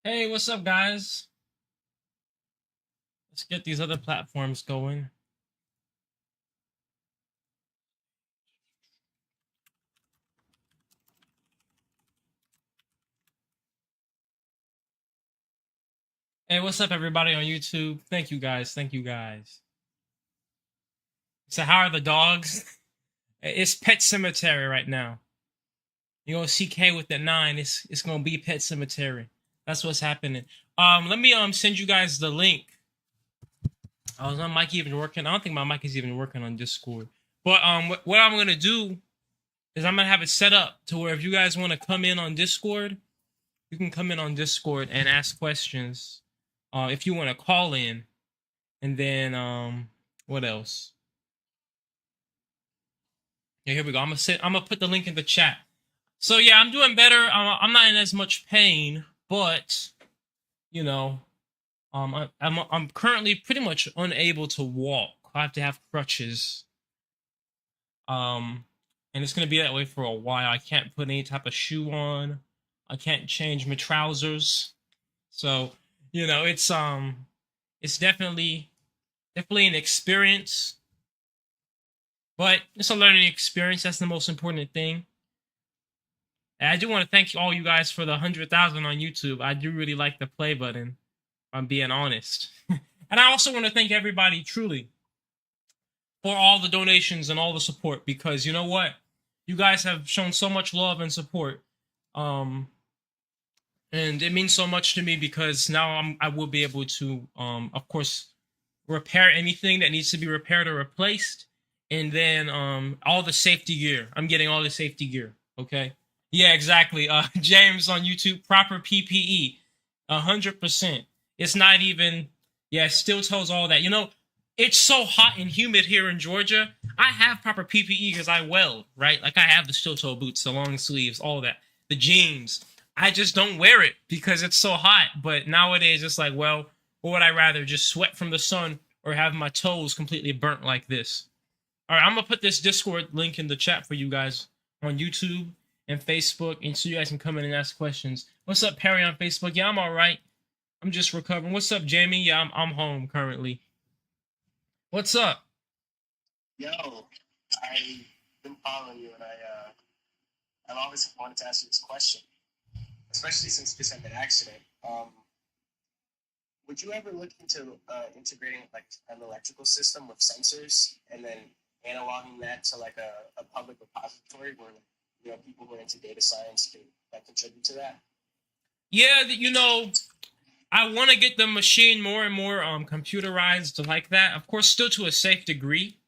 Hey, what's up, guys? Let's get these other platforms going. Hey, what's up, everybody on YouTube? Thank you, guys. Thank you, guys. So, how are the dogs? It's Pet Cemetery right now. You gonna see K with the 9. It's gonna be Pet Cemetery. That's what's happening. Let me send you guys the link. Oh, is my mic even working? I don't think my mic is even working on Discord. But what I'm gonna do is I'm gonna have it set up to where if you guys want to come in on Discord, you can come in on Discord and ask questions. If you want to call in, and then what else? Yeah, here we go. I'm gonna put the link in the chat. So yeah, I'm doing better. I'm not in as much pain, but you know, I'm currently pretty much unable to walk. I have to have crutches. And it's gonna be that way for a while. I can't put any type of shoe on. I can't change my trousers. So it's definitely an experience, but it's a learning experience. That's the most important thing. And I do want to thank all you guys for the 100,000 on YouTube. I do really like the play button. I'm being honest. And I also want to thank everybody truly for all the donations and all the support, because you know what? You guys have shown so much love and support. And it means so much to me because now I will be able to, of course, repair anything that needs to be repaired or replaced, and then all the safety gear. I'm getting all the safety gear. Okay. Yeah, exactly. James on YouTube, proper PPE, 100%. It's not even. Yeah, steel toes, all that. It's so hot and humid here in Georgia. I have proper PPE because I weld, right? Like I have the steel toe boots, the long sleeves, all that, the jeans. I just don't wear it because it's so hot. But nowadays, it's like, well, what would I rather? Just sweat from the sun or have my toes completely burnt like this? All right, I'm gonna put this Discord link in the chat for you guys on YouTube and Facebook, and so you guys can come in and ask questions. What's up, Perry on Facebook? Yeah, I'm all right. I'm just recovering. What's up, Jamie? Yeah, I'm home currently. What's up? Yo, I've been following you, and I've always wanted to ask you this question, especially since this had an accident. Would you ever look into integrating like an electrical system with sensors and then analoging that to like a public repository where people who are into data science can like contribute to that? Yeah, I want to get the machine more and more computerized like that. Of course, still to a safe degree.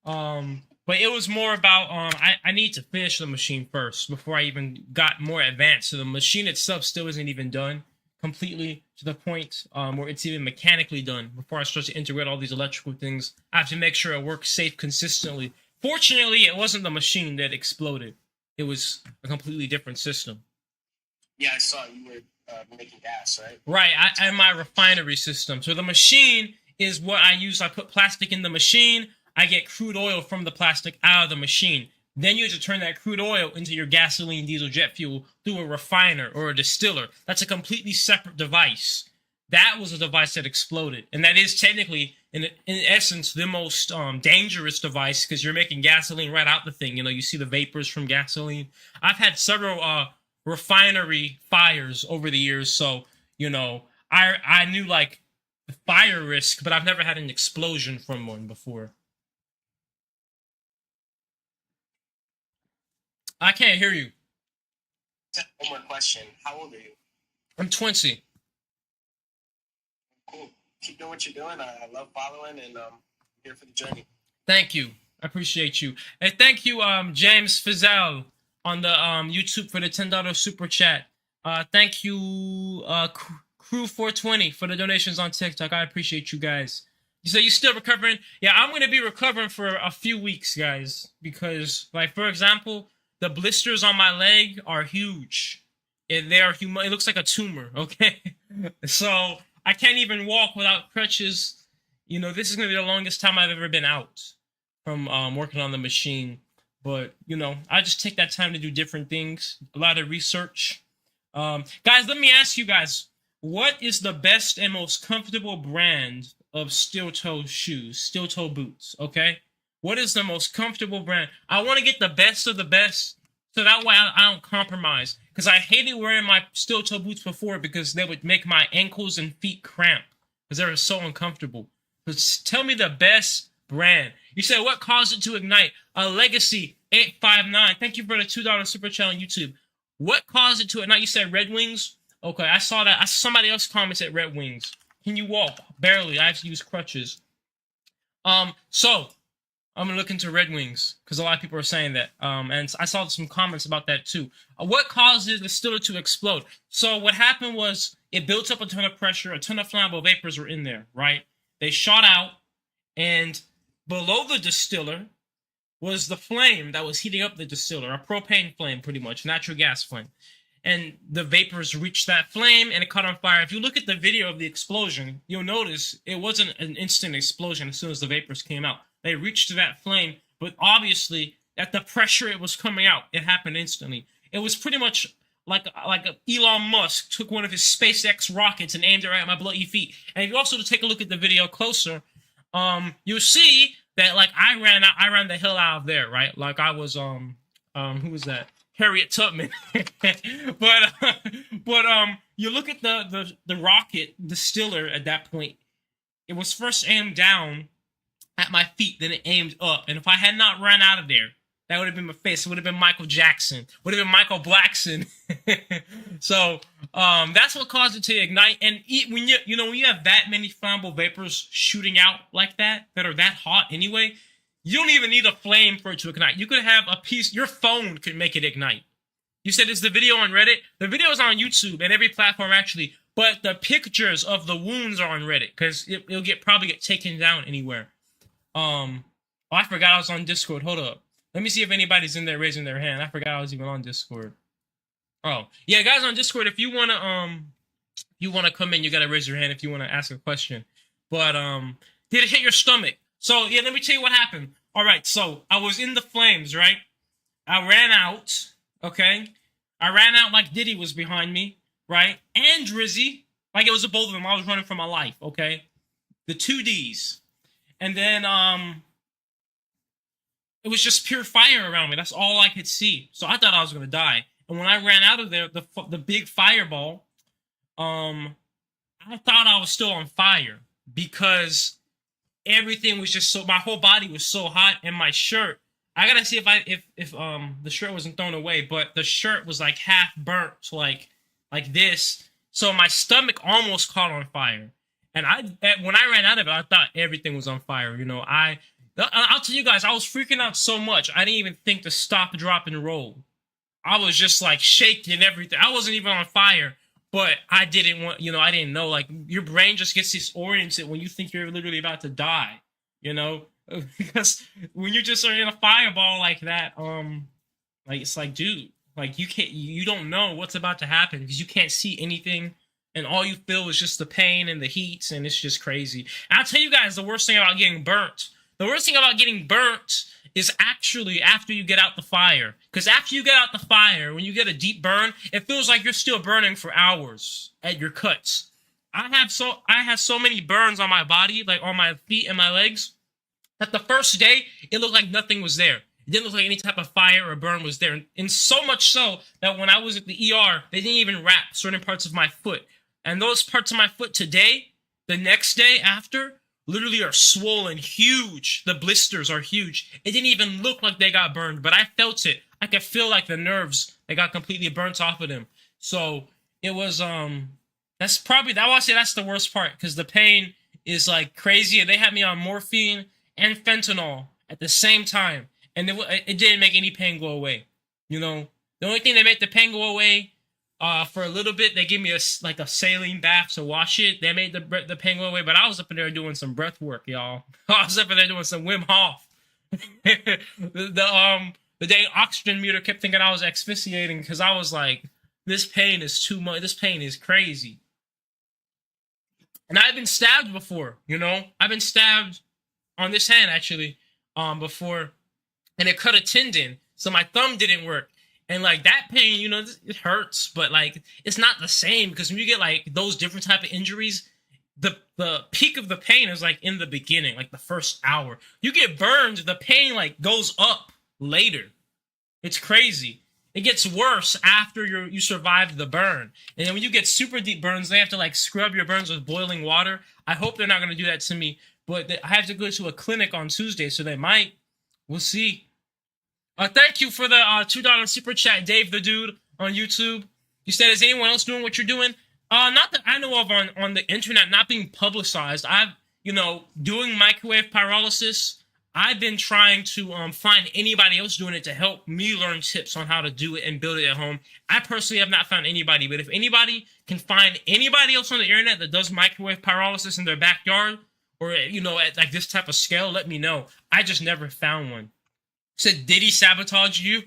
But it was more about I need to finish the machine first before I even got more advanced. So the machine itself still isn't even done completely to the point where it's even mechanically done. Before I start to integrate all these electrical things, I have to make sure it works safe consistently. Fortunately, it wasn't the machine that exploded. It was a completely different system. Yeah, I saw you were making gas, right? Right, and my refinery system. So the machine is what I use. I put plastic in the machine. I get crude oil from the plastic out of the machine. Then you have to turn that crude oil into your gasoline, diesel, jet fuel through a refiner or a distiller. That's a completely separate device. That was a device that exploded, and that is technically, in essence, the most dangerous device because you're making gasoline right out the thing. You see the vapors from gasoline. I've had several refinery fires over the years, so I knew like the fire risk, but I've never had an explosion from one before. I can't hear you. One more question. How old are you? I'm 20. Cool. Keep doing what you're doing. I love following, and here for the journey. Thank you. I appreciate you. And thank you, James Fizel on the YouTube for the $10 super chat. Thank you, Crew 420 for the donations on TikTok. I appreciate you guys. You say you're still recovering? Yeah, I'm gonna be recovering for a few weeks, guys, because, like, for example, the blisters on my leg are huge. They are huge. It looks like a tumor. Okay, so I can't even walk without crutches. This is gonna be the longest time I've ever been out from working on the machine. But I just take that time to do different things, a lot of research. Guys, let me ask you guys: What is the best and most comfortable brand of steel toe shoes, steel toe boots? Okay. What is the most comfortable brand? I want to get the best of the best, so that way I don't compromise. Because I hated wearing my steel toe boots before because they would make my ankles and feet cramp because they were so uncomfortable. But tell me the best brand. You said what caused it to ignite? A Legacy 859. Thank you for the $2 super chat on YouTube. What caused it to ignite? You said Red Wings. Okay, I saw that. Somebody else commented Red Wings. Can you walk? Barely. I have to use crutches. So I'm gonna look into Red Wings because a lot of people are saying that. And I saw some comments about that too. What caused the distiller to explode? So what happened was it built up a ton of pressure. A ton of flammable vapors were in there, right? They shot out, and below the distiller was the flame that was heating up the distiller, a propane flame, pretty much, natural gas flame. And the vapors reached that flame and it caught on fire. If you look at the video of the explosion, you'll notice it wasn't an instant explosion as soon as the vapors came out. They reached that flame, but obviously at the pressure it was coming out, it happened instantly. It was pretty much like Elon Musk took one of his SpaceX rockets and aimed it right at my bloody feet. And if you also take a look at the video closer, you'll see that like I ran the hell out of there, right? Like I was who was that? Harriet Tubman. but you look at the rocket distiller at that point, it was first aimed down at my feet, then it aimed up. And if I had not run out of there, that would have been my face. It would have been Michael Jackson. Would have been Michael Blackson. So that's what caused it to ignite. And when you have that many flammable vapors shooting out like that are that hot anyway, you don't even need a flame for it to ignite. You could have a piece. Your phone could make it ignite. You said, is the video on Reddit? The video is on YouTube and every platform actually, but the pictures of the wounds are on Reddit because it'll probably get taken down anywhere. Oh, I forgot I was on Discord. Hold up. Let me see if anybody's in there raising their hand. I forgot I was even on Discord. Oh, yeah, guys on Discord, if you wanna come in, you gotta raise your hand if you wanna ask a question. But did it hit your stomach? So yeah, let me tell you what happened. All right, so I was in the flames, right? I ran out, okay? I ran out like Diddy was behind me, right? And Drizzy, like it was both of them. I was running for my life, okay? The two Ds. And then it was just pure fire around me. That's all I could see. So I thought I was gonna die. And when I ran out of there, the big fireball, I thought I was still on fire because everything was just so, my whole body was so hot, and my shirt, I gotta see if the shirt wasn't thrown away, but the shirt was like half burnt, so like this. So my stomach almost caught on fire. And when I ran out of it, I thought everything was on fire. You know, I'll tell you guys, I was freaking out so much, I didn't even think to stop, drop, and roll. I was just like shaking everything. I wasn't even on fire, but I didn't know. Like your brain just gets disoriented when you think you're literally about to die, you know? Because when you're just in a fireball like that, like it's like, dude, like you don't know what's about to happen because you can't see anything. And all you feel is just the pain and the heat, and it's just crazy. And I'll tell you guys the worst thing about getting burnt. The worst thing about getting burnt is actually after you get out the fire. Because after you get out the fire, when you get a deep burn, it feels like you're still burning for hours at your cuts. I had so many burns on my body, like on my feet and my legs, that the first day, it looked like nothing was there. It didn't look like any type of fire or burn was there. And so much so that when I was at the ER, they didn't even wrap certain parts of my foot. And those parts of my foot today, the next day after, literally are swollen, huge. The blisters are huge. It didn't even look like they got burned, but I felt it. I could feel like the nerves, they got completely burnt off of them. So it was, that's probably, I want to say that's the worst part, because the pain is like crazy. And they had me on morphine and fentanyl at the same time. And it didn't make any pain go away. You know, the only thing that made the pain go away, for a little bit, they gave me a saline bath to wash it. They made the pain go away, but I was up in there doing some breath work, y'all. I was up in there doing some Wim Hof. The dang oxygen meter kept thinking I was asphyxiating because I was like, this pain is too much. This pain is crazy. And I've been stabbed before, you know. I've been stabbed on this hand actually, before, and it cut a tendon, so my thumb didn't work. And like that pain, it hurts, but like it's not the same because when you get like those different type of injuries, the peak of the pain is like in the beginning, like the first hour. You get burned, the pain like goes up later. It's crazy. It gets worse after you survive the burn. And then when you get super deep burns, they have to like scrub your burns with boiling water. I hope they're not going to do that to me, but I have to go to a clinic on Tuesday, so they might. We'll see. Thank you for the $2 super chat, Dave the Dude on YouTube. You said, is anyone else doing what you're doing? Not that I know of on the internet, not being publicized. I've, doing microwave pyrolysis. I've been trying to find anybody else doing it to help me learn tips on how to do it and build it at home. I personally have not found anybody, but if anybody can find anybody else on the internet that does microwave pyrolysis in their backyard or, at like this type of scale, let me know. I just never found one. Said, did he sabotage you?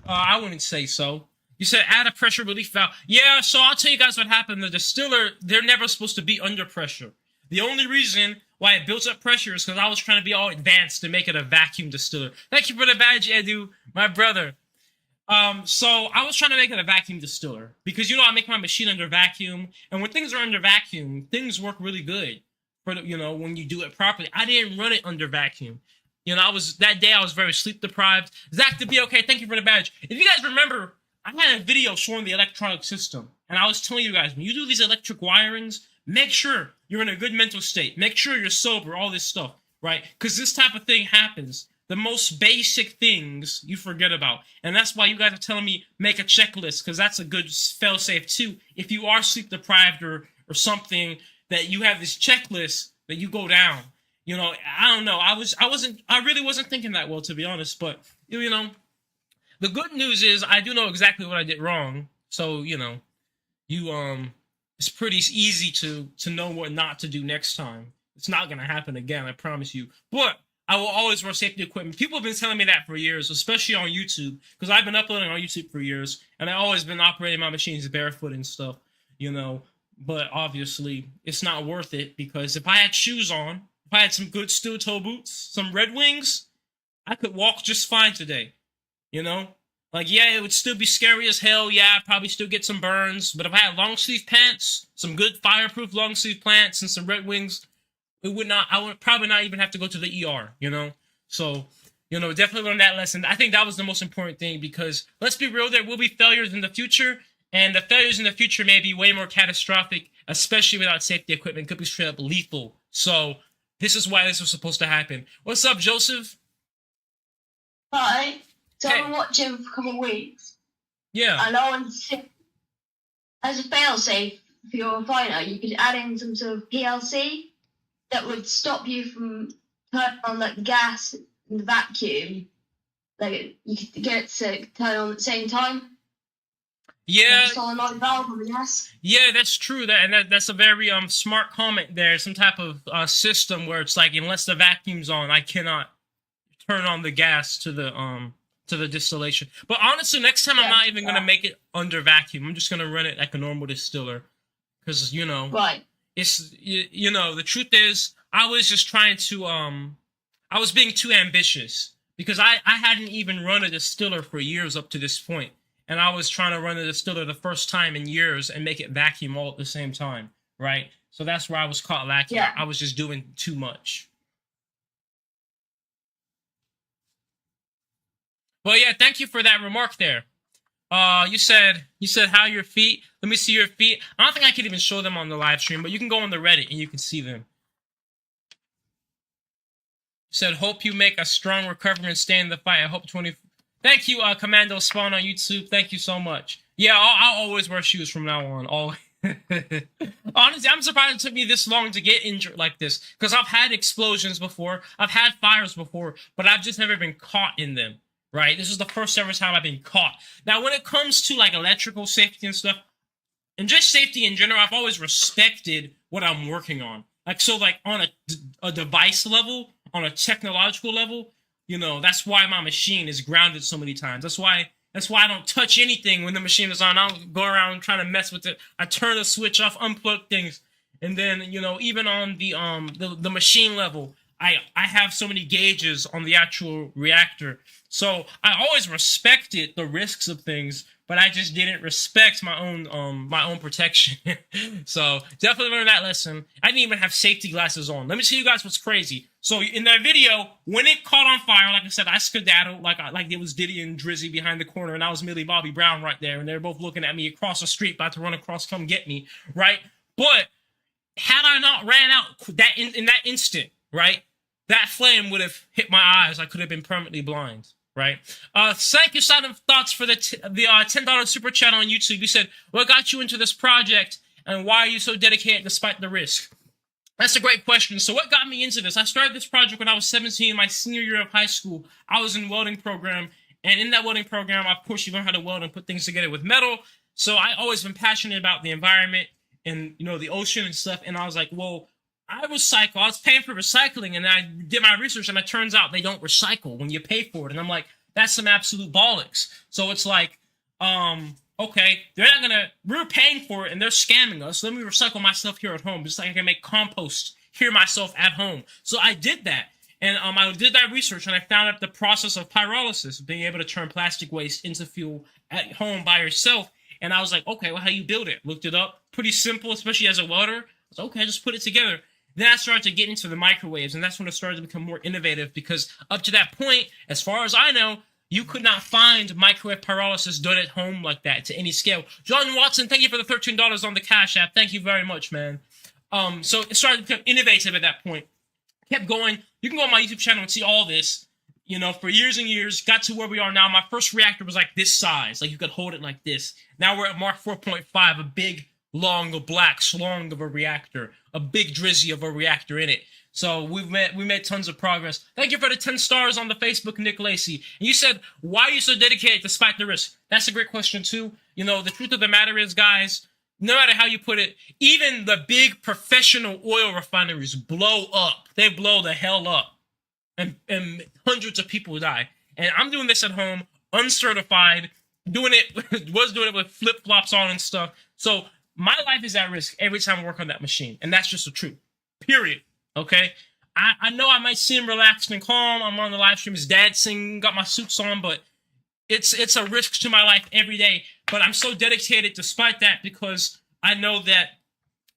I wouldn't say so. You said add a pressure relief valve. Yeah, so I'll tell you guys what happened. The distiller, they're never supposed to be under pressure. The only reason why it built up pressure is because I was trying to be all advanced to make it a vacuum distiller. Thank you for the badge, Edu, my brother. So I was trying to make it a vacuum distiller because, I make my machine under vacuum. And when things are under vacuum, things work really good for, when you do it properly. I didn't run it under vacuum. That day I was very sleep deprived. Zach to be okay. Thank you for the badge. If you guys remember, I had a video showing the electronic system, and I was telling you guys, when you do these electric wirings, make sure you're in a good mental state. Make sure you're sober, all this stuff, right? Because this type of thing happens. The most basic things you forget about. And that's why you guys are telling me make a checklist, because that's a good fail-safe too. If you are sleep deprived or something, that you have this checklist that you go down. I don't know. I really wasn't thinking that well, to be honest. But, the good news is I do know exactly what I did wrong. So, it's pretty easy to know what not to do next time. It's not going to happen again, I promise you. But I will always wear safety equipment. People have been telling me that for years, especially on YouTube, because I've been uploading on YouTube for years, and I've always been operating my machines barefoot and stuff, But obviously, it's not worth it, because if I had shoes on, if I had some good steel toe boots, some Red Wings, I could walk just fine today. Like, yeah, it would still be scary as hell. Yeah, I'd probably still get some burns. But if I had long sleeve pants, some good fireproof long sleeve pants, and some Red Wings, I would probably not even have to go to the ER, So, definitely learn that lesson. I think that was the most important thing, because let's be real, there will be failures in the future. And the failures in the future may be way more catastrophic, especially without safety equipment. It could be straight up lethal. So, this is why this was supposed to happen. What's up, Joseph? Hi. So Hey. I've been watching for a couple of weeks. Yeah. And I want to see, as a failsafe for your refiner, you could add in some sort of PLC that would stop you from turning on like the gas and the vacuum. Like you could get it to turn on at the same time. Yeah. Like a solenoid valve on the gas. Yeah, that's true. That's a very smart comment there. Some type of system where it's like, unless the vacuum's on, I cannot turn on the gas to the distillation. But honestly, next time I'm not even gonna make it under vacuum. I'm just gonna run it like a normal distiller, because Right. it's the truth is I was just trying to I was being too ambitious, because I hadn't even run a distiller for years up to this point. And I was trying to run a distiller the first time in years and make it vacuum all at the same time, right? So that's where I was caught lacking. Yeah. I was just doing too much. Well, yeah, thank you for that remark there. You said how your feet? Let me see your feet. I don't think I could even show them on the live stream, but you can go on the Reddit and you can see them. You said, hope you make a strong recovery and stay in the fight. I hope 20... Thank you, Commando Spawn on YouTube. Thank you so much. Yeah, I'll always wear shoes from now on. Always. Honestly, I'm surprised it took me this long to get injured like this, because I've had explosions before, I've had fires before, but I've just never been caught in them, right? This is the first ever time I've been caught. Now, when it comes to like electrical safety and stuff, and just safety in general, I've always respected what I'm working on. Like, so like on a device level, on a technological level, that's why my machine is grounded so many times. That's why I don't touch anything when the machine is on. I don't go around trying to mess with it. I turn the switch off, unplug things. And then, even on the machine level, I have so many gauges on the actual reactor. So I always respected the risks of things, but I just didn't respect my own protection. So definitely learned that lesson. I didn't even have safety glasses on. Let me tell you guys what's crazy. So in that video, when it caught on fire, like I said, I skedaddled like it was Diddy and Drizzy behind the corner, and I was Millie Bobby Brown right there, and they're both looking at me across the street, about to run across, come get me, right? But had I not ran out that in that instant, right, that flame would have hit my eyes. I could have been permanently blind, right? Thank you, Silent Thoughts, for the $10 super chat on YouTube. You said, what got you into this project, and why are you so dedicated despite the risk? That's a great question. So what got me into this? I started this project when I was 17, my senior year of high school. I was in welding program, and in that welding program, of course, you learn how to weld and put things together with metal. So I always been passionate about the environment and, you know, the ocean and stuff. And I was like, well, I recycle. I was paying for recycling, and I did my research, and it turns out they don't recycle when you pay for it. And I'm like, that's some absolute bollocks. So it's like, okay, they're not gonna, we're paying for it, and they're scamming us. Let me recycle my stuff here at home, just like I can make compost here myself at home. So I did that, and I did that research, and I found out the process of pyrolysis, being able to turn plastic waste into fuel at home by yourself. And I was like, okay, well, how you build it? Looked it up. Pretty simple, especially as a welder. I was like, okay, just put it together. Then I started to get into the microwaves, and that's when it started to become more innovative, because up to that point, as far as I know, you could not find microwave pyrolysis done at home like that to any scale. John Watson, thank you for the $13 on the Cash App. Thank you very much, man. So it started to become innovative at that point. Kept going. You can go on my YouTube channel and see all this, you know, for years and years. Got to where we are now. My first reactor was like this size. Like, you could hold it like this. Now we're at Mark 4.5, a big, long, black slong of a reactor, a big drizzy of a reactor in it. So we made tons of progress. Thank you for the 10 stars on the Facebook, Nick Lacey. And you said, why are you so dedicated despite the risk? That's a great question too. You know, the truth of the matter is, guys, no matter how you put it, even the big professional oil refineries blow up. They blow the hell up. And hundreds of people die. And I'm doing this at home, uncertified, was doing it with flip-flops on and stuff. So my life is at risk every time I work on that machine. And that's just the truth. Period. Okay? I know I might seem relaxed and calm. I'm on the live streams dancing, got my suits on, but it's a risk to my life every day. But I'm so dedicated despite that, because I know that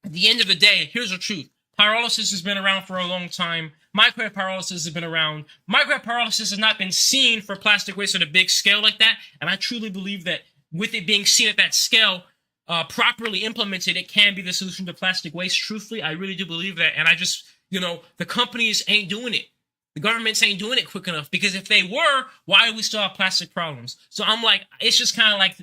at the end of the day, here's the truth. Pyrolysis has been around for a long time. Microwave pyrolysis has been around. Microwave pyrolysis has not been seen for plastic waste at a big scale like that. And I truly believe that with it being seen at that scale, properly implemented, it can be the solution to plastic waste. Truthfully, I really do believe that. And I just, you know, the companies ain't doing it. The governments ain't doing it quick enough, because if they were, why do we still have plastic problems? So I'm like, it's just kind of like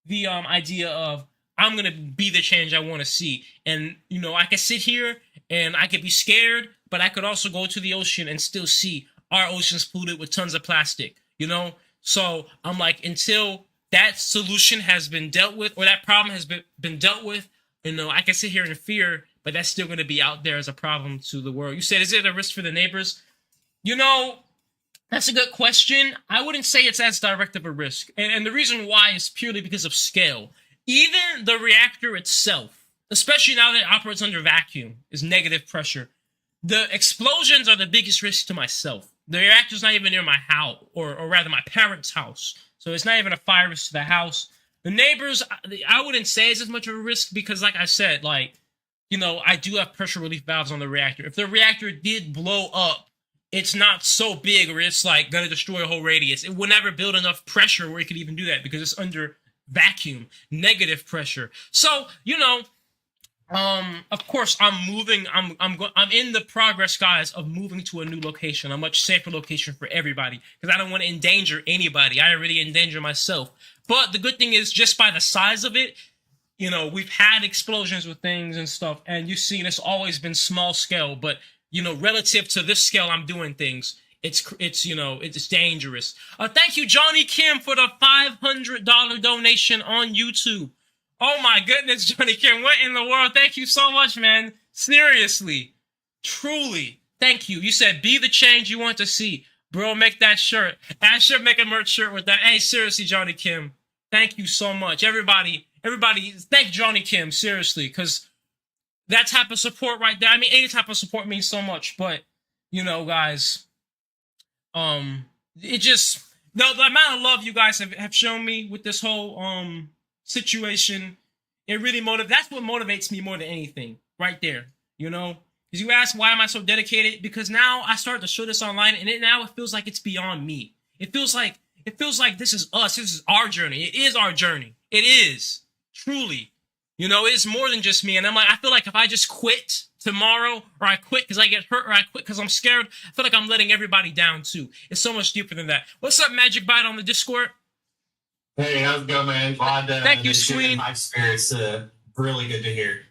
the idea of, I'm going to be the change I want to see. And, you know, I could sit here and I could be scared, but I could also go to the ocean and still see our oceans polluted with tons of plastic, you know? So I'm like, until that solution has been dealt with, or that problem has been dealt with, you know, I can sit here in fear, but that's still going to be out there as a problem to the world. You said, is it a risk for the neighbors? You know, that's a good question. I wouldn't say it's as direct of a risk. And the reason why is purely because of scale. Even the reactor itself, especially now that it operates under vacuum, is negative pressure. The explosions are the biggest risk to myself. The reactor's not even near my house, or rather my parents' house. So it's not even a fire risk to the house. The neighbors, I wouldn't say it's as much of a risk, because like I said, like, you know, I do have pressure relief valves on the reactor. If the reactor did blow up, it's not so big or it's like going to destroy a whole radius. It will never build enough pressure where it could even do that, because it's under vacuum, negative pressure. So, you know, of course, I'm in the progress, guys, of moving to a new location, a much safer location for everybody, because I don't want to endanger anybody. I already endanger myself. But the good thing is, just by the size of it, you know, we've had explosions with things and stuff, and you've seen it's always been small scale, but, you know, relative to this scale I'm doing things, it's you know, it's dangerous. Thank you, Johnny Kim, for the $500 donation on YouTube. Oh my goodness, Johnny Kim, what in the world? Thank you so much, man. Seriously. Truly. Thank you. You said, be the change you want to see. Bro, make that shirt. I should make a merch shirt with that. Hey, seriously, Johnny Kim. Thank you so much. Everybody, thank Johnny Kim, seriously, because that type of support right there, I mean, any type of support means so much, but you know, guys, it just the amount of love you guys have shown me with this whole situation, it really that's what motivates me more than anything, right there, you know. Because you ask why am I so dedicated? Because now I started to show this online, and it feels like it's beyond me. It feels like this is us. This is our journey. It is our journey. It is truly, you know, it's more than just me. And I'm like, I feel like if I just quit tomorrow, or I quit because I get hurt, or I quit because I'm scared, I feel like I'm letting everybody down too. It's so much deeper than that. What's up, Magic Bite on the Discord? Hey, how's it going, man? Glad to Thank you, Sween. My spirits, really good to hear.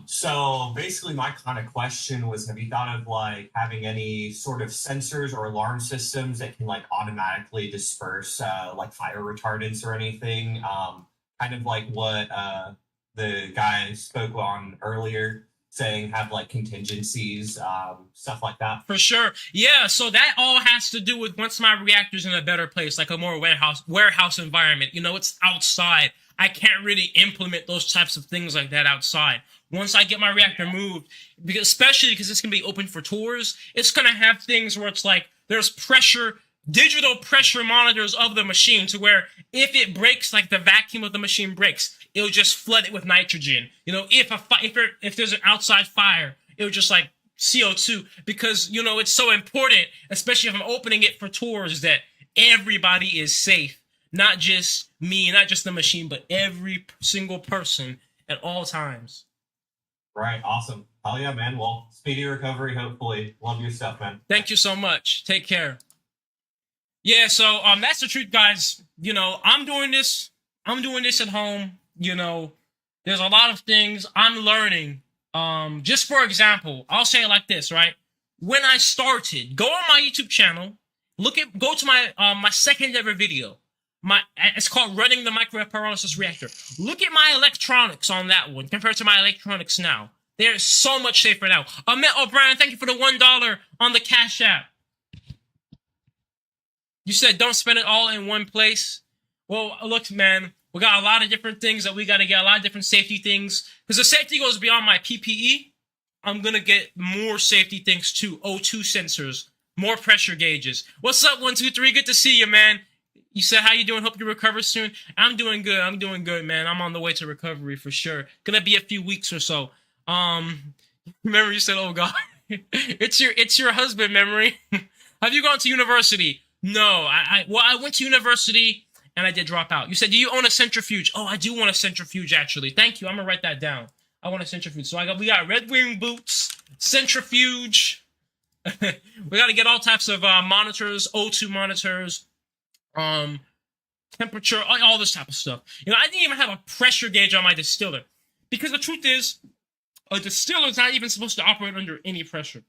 So basically my kind of question was, have you thought of like having any sort of sensors or alarm systems that can like automatically disperse like fire retardants or anything? Kind of like what the guy spoke on earlier, saying have like contingencies, stuff like that. For sure. Yeah, so that all has to do with once my reactor's in a better place, like a more warehouse environment. You know, it's outside. I can't really implement those types of things like that outside. Once I get my reactor moved, especially because it's going to be open for tours, it's going to have things where it's like there's digital pressure monitors of the machine, to where if it breaks, like the vacuum of the machine breaks, it'll just flood it with nitrogen. You know, if there's an outside fire, it'll just like CO2, because, you know, it's so important, especially if I'm opening it for tours, that everybody is safe. Not just me, not just the machine, but every single person at all times. Right. Awesome. Hell yeah, man. Well, speedy recovery, hopefully. Love your stuff, man. Thank you so much. Take care. Yeah, so that's the truth, guys. You know, I'm doing this at home. You know, there's a lot of things I'm learning. Just for example, I'll say it like this, right? When I started, go on my YouTube channel, go to my second ever video. It's called Running the Microwave Pyrolysis Reactor. Look at my electronics on that one compared to my electronics now. They're so much safer now. Ahmet O'Brien, thank you for the $1 on the Cash App. You said don't spend it all in one place. Well, look, man, we got a lot of different things that we got to get, a lot of different safety things. Because the safety goes beyond my PPE. I'm going to get more safety things too. O2 sensors, more pressure gauges. What's up, 123? Good to see you, man. You said, how you doing? Hope you recover soon. I'm doing good. I'm doing good, man. I'm on the way to recovery for sure. Gonna be a few weeks or so. Remember you said, oh God, it's your husband, Memory. Have you gone to university? No, I went to university and I did drop out. You said, do you own a centrifuge? Oh, I do want a centrifuge, actually. Thank you. I'm gonna write that down. I want a centrifuge. So we got Red Wing boots, centrifuge. We got to get all types of monitors, O2 monitors, temperature, all this type of stuff. You know, I didn't even have a pressure gauge on my distiller, because the truth is, a distiller is not even supposed to operate under any pressure.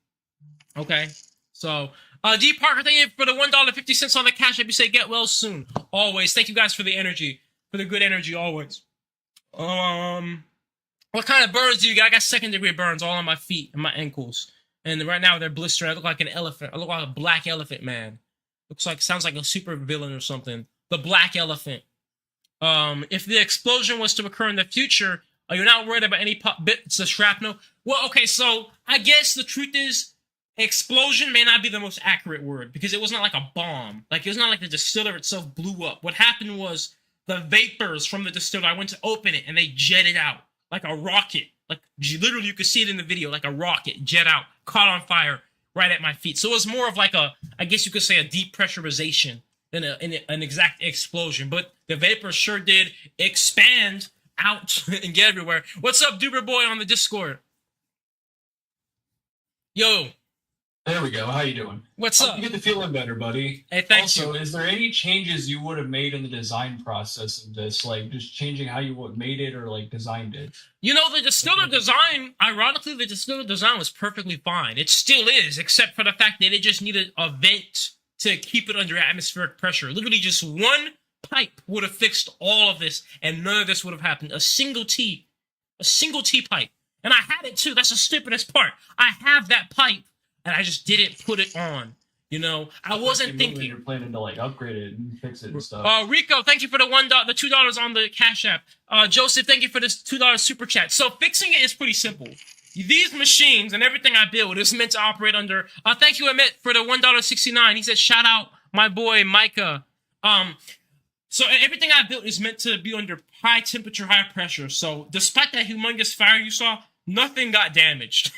Okay, so D Parker, thank you for the $1.50 on the Cash App. You say get well soon. Always. Thank you guys for the energy, for the good energy always. What kind of burns do you got? I got second-degree burns all on my feet and my ankles, and right now they're blistering. I look like an elephant. I look like a black elephant, man. Sounds like a super villain or something. The Black Elephant. If the explosion was to occur in the future, you're not worried about any bits of shrapnel? Well, okay, so I guess the truth is, explosion may not be the most accurate word, because it was not like a bomb. Like, it was not like the distiller itself blew up. What happened was the vapors from the distiller, I went to open it, and they jetted out like a rocket. Like, literally, you could see it in the video, like a rocket jet out, caught on fire right at my feet. So it was more of like I guess you could say a depressurization than an exact explosion. But the vapor sure did expand out and get everywhere. What's up, Duber Boy on the Discord? Yo. There we go. How you doing? What's up? You get the feeling better, buddy. Hey, thanks. Also, is there any changes you would have made in the design process of this? Like, just changing how you would made it or, like, designed it? You know, the distiller design, ironically, the distiller design was perfectly fine. It still is, except for the fact that it just needed a vent to keep it under atmospheric pressure. Literally just one pipe would have fixed all of this, and none of this would have happened. A single T pipe. And I had it, too. That's the stupidest part. I have that pipe, and I just didn't put it on. You know, I wasn't thinking. You're planning to like upgrade it and fix it and stuff. Rico, thank you for the $2 on the Cash App. Joseph, thank you for this $2 super chat. So fixing it is pretty simple. these machines and everything I build is meant to operate under. Thank you, Amit, for the $1.69. He said, shout out my boy Micah. So everything I built is meant to be under high temperature, high pressure. So despite that humongous fire you saw, nothing got damaged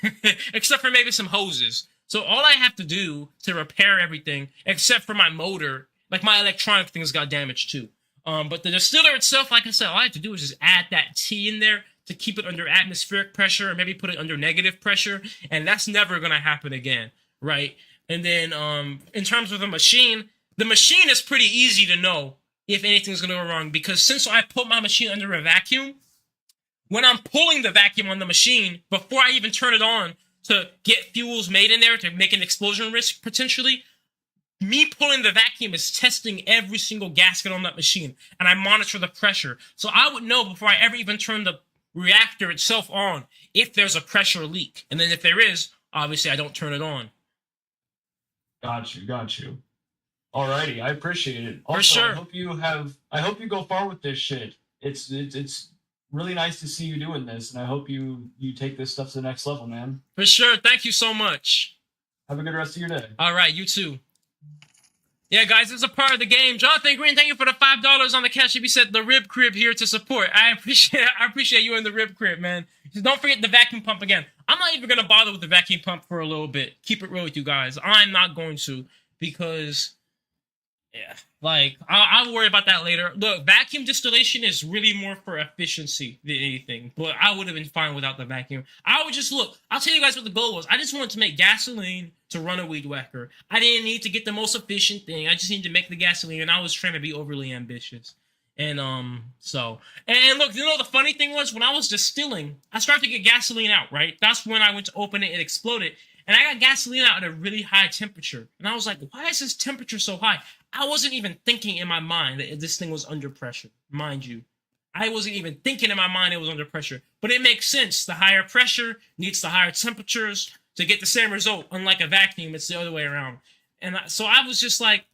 except for maybe some hoses. So all I have to do to repair everything, except for my motor, like my electronic things got damaged too. But the distiller itself, like I said, all I have to do is just add that T in there to keep it under atmospheric pressure, or maybe put it under negative pressure, and that's never gonna happen again, right? And then in terms of the machine is pretty easy to know if anything's gonna go wrong, because since I put my machine under a vacuum, when I'm pulling the vacuum on the machine, before I even turn it on to get fuels made in there to make an explosion risk potentially, me pulling the vacuum is testing every single gasket on that machine, and I monitor the pressure. So I would know before I ever even turn the reactor itself on if there's a pressure leak. And then if there is, obviously I don't turn it on. Got you. Alrighty, I appreciate it. Also, For sure. I hope you go far with this shit. It's really nice to see you doing this, and I hope you take this stuff to the next level, man. For sure. Thank you so much. Have a good rest of your day. All right, you too. Yeah, guys, this is a part of the game. Jonathan Green, thank you for the $5 on the cash. He said the rib crib here to support. I appreciate you in the rib crib, man. Just don't forget the vacuum pump again. I'm not even gonna bother with the vacuum pump for a little bit. Keep it real with you guys. I'm not going to, because yeah, like I'll worry about that later. Look, vacuum distillation is really more for efficiency than anything. But I would have been fine without the vacuum. I would just look. I'll tell you guys what the goal was. I just wanted to make gasoline to run a weed whacker. I didn't need to get the most efficient thing. I just needed to make the gasoline, and I was trying to be overly ambitious. And look, you know the funny thing was, when I was distilling, I started to get gasoline out, right? That's when I went to open it, it exploded. And I got gasoline out at a really high temperature. And I was like, why is this temperature so high? I wasn't even thinking in my mind that this thing was under pressure, mind you. I wasn't even thinking in my mind it was under pressure. But it makes sense. The higher pressure needs the higher temperatures to get the same result. Unlike a vacuum, it's the other way around. And so I was just like,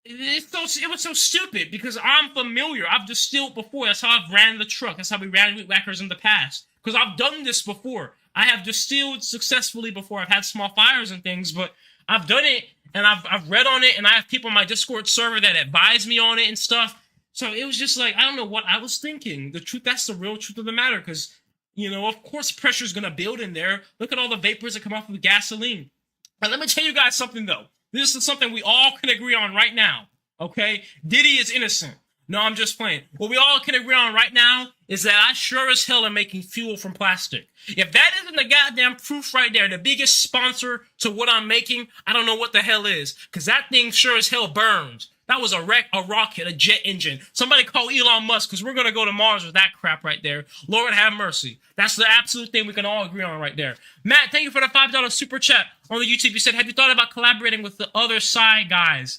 it was so stupid, because I'm familiar. I've distilled before. That's how I've ran the truck. That's how we ran wheat whackers in the past. Because I've done this before. I have distilled successfully before. I've had small fires and things, but I've done it, and I've read on it, and I have people on my Discord server that advise me on it and stuff. So it was just like, I don't know what I was thinking. The truth, that's the real truth of the matter, because, you know, of course pressure is going to build in there. Look at all the vapors that come off of the gasoline. But let me tell you guys something, though. This is something we all can agree on right now, okay? Diddy is innocent. No, I'm just playing. What we all can agree on right now is that I sure as hell am making fuel from plastic. If that isn't the goddamn proof right there, the biggest sponsor to what I'm making, I don't know what the hell is. Because that thing sure as hell burns. That was a rocket, a jet engine. Somebody call Elon Musk, because we're going to go to Mars with that crap right there. Lord have mercy. That's the absolute thing we can all agree on right there. Matt, thank you for the $5 super chat on the YouTube. You said, have you thought about collaborating with the other side guys?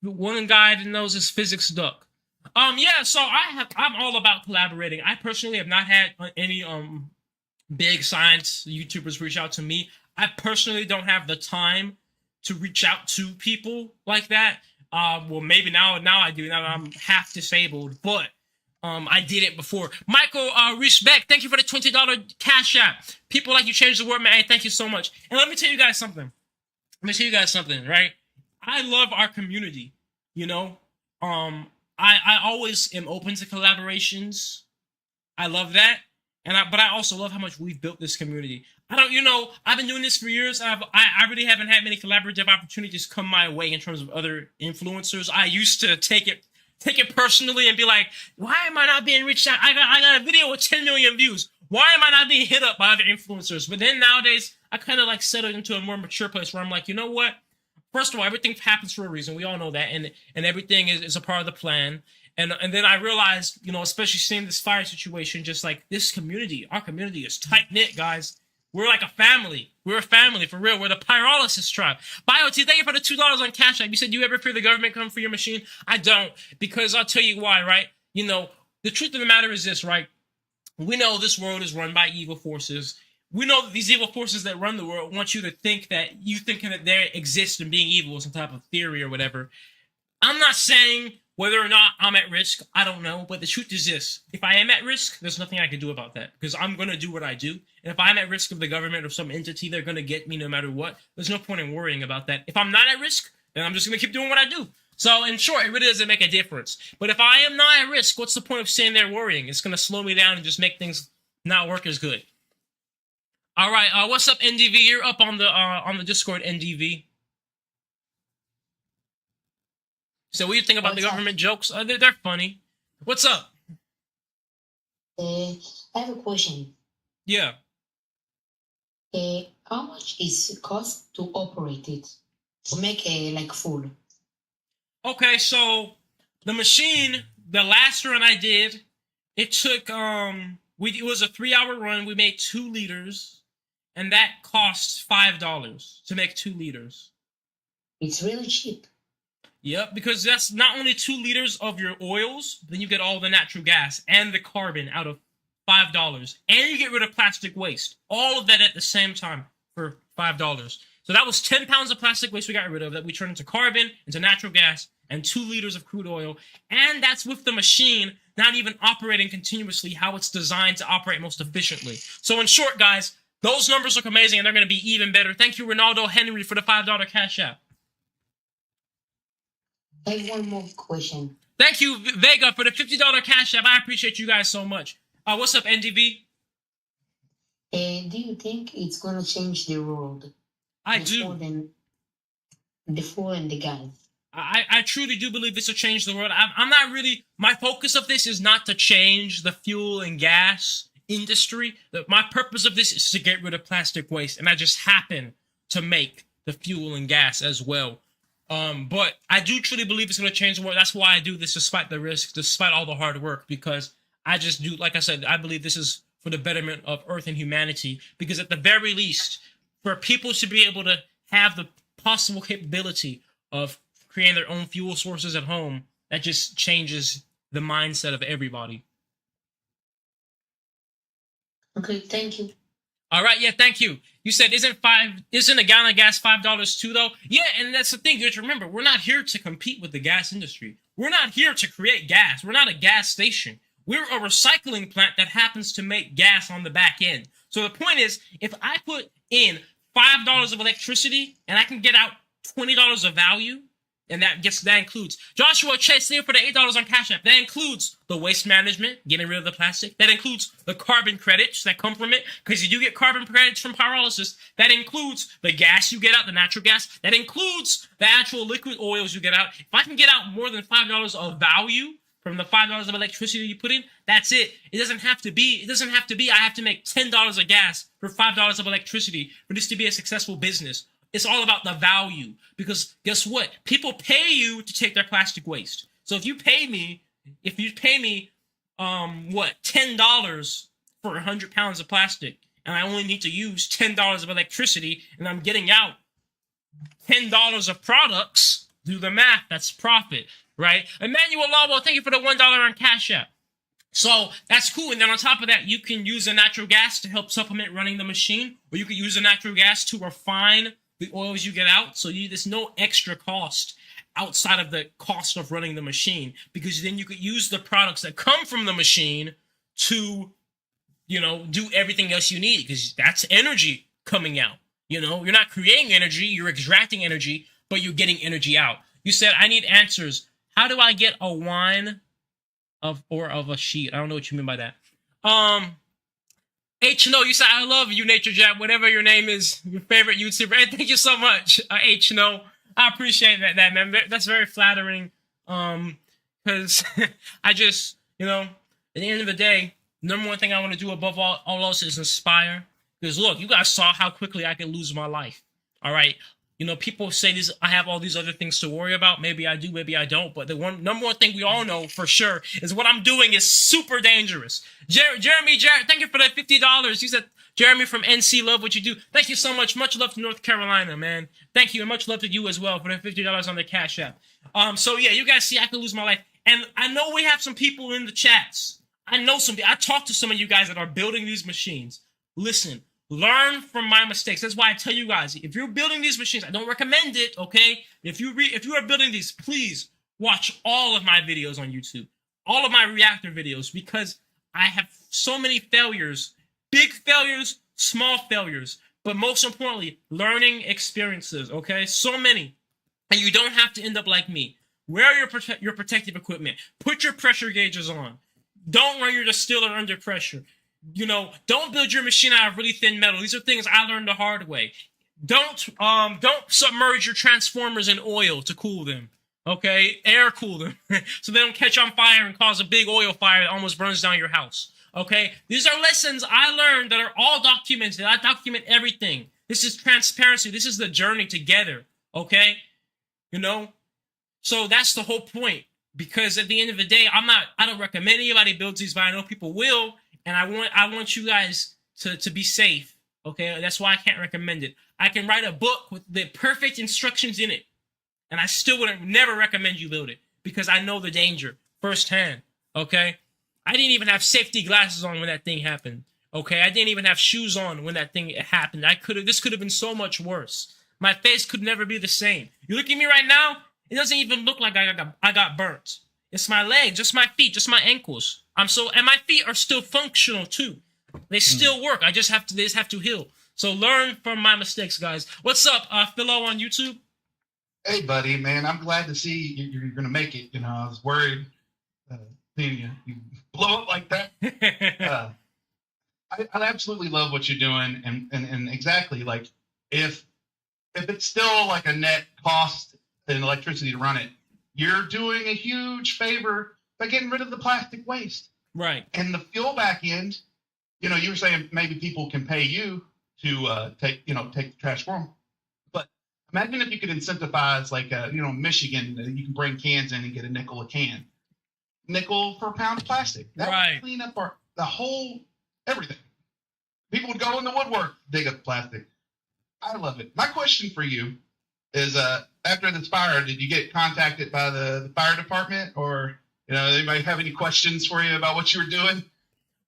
One guy that knows his physics duck. Yeah, so I'm all about collaborating. I personally have not had any big science YouTubers reach out to me. I personally don't have the time to reach out to people like that. Well, maybe now I do, now that I'm half disabled, but I did it before. Michael Respect, thank you for the $20 cash app. People like you changed the world, man. Hey, thank you so much. And let me tell you guys something. Right? I love our community, you know. I always am open to collaborations. I love that. But I also love how much we've built this community. I've been doing this for years. I really haven't had many collaborative opportunities come my way in terms of other influencers. I used to take it personally and be like, why am I not being reached out? I got a video with 10 million views. Why am I not being hit up by other influencers? But then nowadays, I kind of like settled into a more mature place where I'm like, you know what? First of all, everything happens for a reason. We all know that. And everything is a part of the plan. And then I realized, you know, especially seeing this fire situation, just like this community, our community is tight-knit, guys. We're like a family. We're a family, for real. We're the Pyrolysis tribe. BioT, thank you for the $2 on Cash App. You said, you ever fear the government come for your machine? I don't, because I'll tell you why, right? You know, the truth of the matter is this, right? We know this world is run by evil forces. We know that these evil forces that run the world want you to think that they exist and being evil is some type of theory or whatever. I'm not saying Whether or not I'm at risk, I don't know. But the truth is this: if I am at risk, there's nothing I can do about that because I'm gonna do what I do. And if I'm at risk of the government or some entity, they're gonna get me no matter what. There's no point in worrying about that. If I'm not at risk, then I'm just gonna keep doing what I do. So in short, it really doesn't make a difference. But if I am not at risk, what's the point of sitting there worrying? It's gonna slow me down and just make things not work as good. All right, what's up, NDV? You're up on the Discord, NDV. So what do you think about the government jokes? They're funny. What's up? I have a question. Yeah. How much is it cost to operate it? To make a like full? Okay, so the machine, the last run I did, it took it was a 3-hour run. We made 2 liters, and that costs $5 to make 2 liters. It's really cheap. Yep, because that's not only 2 liters of your oils, then you get all the natural gas and the carbon out of $5, and you get rid of plastic waste. All of that at the same time for $5. So that was 10 pounds of plastic waste we got rid of that we turned into carbon, into natural gas, and 2 liters of crude oil. And that's with the machine not even operating continuously how it's designed to operate most efficiently. So in short, guys, those numbers look amazing, and they're going to be even better. Thank you, Ronaldo Henry, for the $5 cash app. I have one more question. Thank you, Vega, for the $50 cash app. I appreciate you guys so much. What's up, NDV? Do you think it's gonna change the world? I do. The fuel and the gas. I truly do believe this will change the world. I'm not really... My focus of this is not to change the fuel and gas industry. My purpose of this is to get rid of plastic waste, and I just happen to make the fuel and gas as well. But I do truly believe it's going to change the world. That's why I do this, despite the risks, despite all the hard work, because I just do, like I said, I believe this is for the betterment of Earth and humanity, because at the very least, for people to be able to have the possible capability of creating their own fuel sources at home, that just changes the mindset of everybody. Okay, thank you. All right, yeah, thank you. You said isn't a gallon of gas $5 too, though? Yeah, and that's the thing. You have to remember, we're not here to compete with the gas industry. We're not here to create gas. We're not a gas station. We're a recycling plant that happens to make gas on the back end. So the point is, if I put in $5 of electricity and I can get out $20 of value, and that includes Joshua Chase there for the $8 on Cash App. That includes the waste management, getting rid of the plastic. That includes the carbon credits that come from it, because you do get carbon credits from pyrolysis. That includes the gas you get out, the natural gas. That includes the actual liquid oils you get out. If I can get out more than $5 of value from the $5 of electricity you put in, that's it. It doesn't have to be I have to make $10 of gas for $5 of electricity for this to be a successful business. It's all about the value, because guess what? People pay you to take their plastic waste. So if you pay me, $10 for 100 pounds of plastic, and I only need to use $10 of electricity, and I'm getting out $10 of products, do the math, that's profit, right? Emmanuel Labo, thank you for the $1 on Cash App. So that's cool. And then on top of that, you can use the natural gas to help supplement running the machine, or you could use the natural gas to refine the oils you get out. So there's no extra cost outside of the cost of running the machine, because then you could use the products that come from the machine to, do everything else you need, because that's energy coming out. You're not creating energy, you're extracting energy, but you're getting energy out. You said, I need answers. How do I get a wine of a sheet? I don't know what you mean by that. H-No, you said, I love you, NatureJab, whatever your name is, your favorite YouTuber. And thank you so much, H-No. I appreciate that, man. That's very flattering. Because I just, at the end of the day, number one thing I want to do above all else is inspire. Because look, you guys saw how quickly I could lose my life. All right. People say this, I have all these other things to worry about. Maybe I do, maybe I don't. But the number one thing we all know for sure is what I'm doing is super dangerous. Jeremy, thank you for that $50. You said, Jeremy from NC, love what you do. Thank you so much. Much love to North Carolina, man. Thank you, and much love to you as well for the $50 on the Cash App. So yeah, you guys see I could lose my life. And I know we have some people in the chats. I talked to some of you guys that are building these machines. Listen. Learn from my mistakes. That's why I tell you guys, if you're building these machines, I don't recommend it, okay? If you are building these, please watch all of my videos on YouTube, all of my Reactor videos, because I have so many failures, big failures, small failures, but most importantly, learning experiences, okay? So many. And you don't have to end up like me. Wear your protective equipment. Put your pressure gauges on. Don't run your distiller under pressure. You know, don't build your machine out of really thin metal. These are things I learned the hard way. Don't submerge your transformers in oil to cool them. Okay, air cool them so they don't catch on fire and cause a big oil fire that almost burns down your house. Okay, these are lessons I learned that are all documented. I document everything. This is transparency. This is the journey together. Okay, you know, so that's the whole point. Because at the end of the day, I don't recommend anybody builds these, but I know people will, and I want you guys to be safe. Okay, that's why I can't recommend it. I can write a book with the perfect instructions in it, and I still would never recommend you build it because I know the danger firsthand. Okay, I didn't even have safety glasses on when that thing happened. Okay, I didn't even have shoes on when that thing happened. This could have been so much worse. My face could never be the same. You look at me right now, it doesn't even look like I got burnt. It's my legs, just my feet, just my ankles. And my feet are still functional too. They still work. They just have to heal. So learn from my mistakes, guys. What's up, Philo on YouTube? Hey, buddy, man. I'm glad to see you're going to make it. You know, I was worried seeing you blow up like that. I absolutely love what you're doing, and exactly like if it's still like a net cost in electricity to run it, you're doing a huge favor by getting rid of the plastic waste. Right. And the fuel back end, you know, you were saying maybe people can pay you to take the trash for them. But imagine if you could incentivize, like, Michigan, you can bring cans in and get a nickel a can. Nickel per pound of plastic. That would clean up the whole everything. People would go in the woodwork, dig up plastic. I love it. My question for you is, after this fire, did you get contacted by the fire department, or anybody have any questions for you about what you were doing?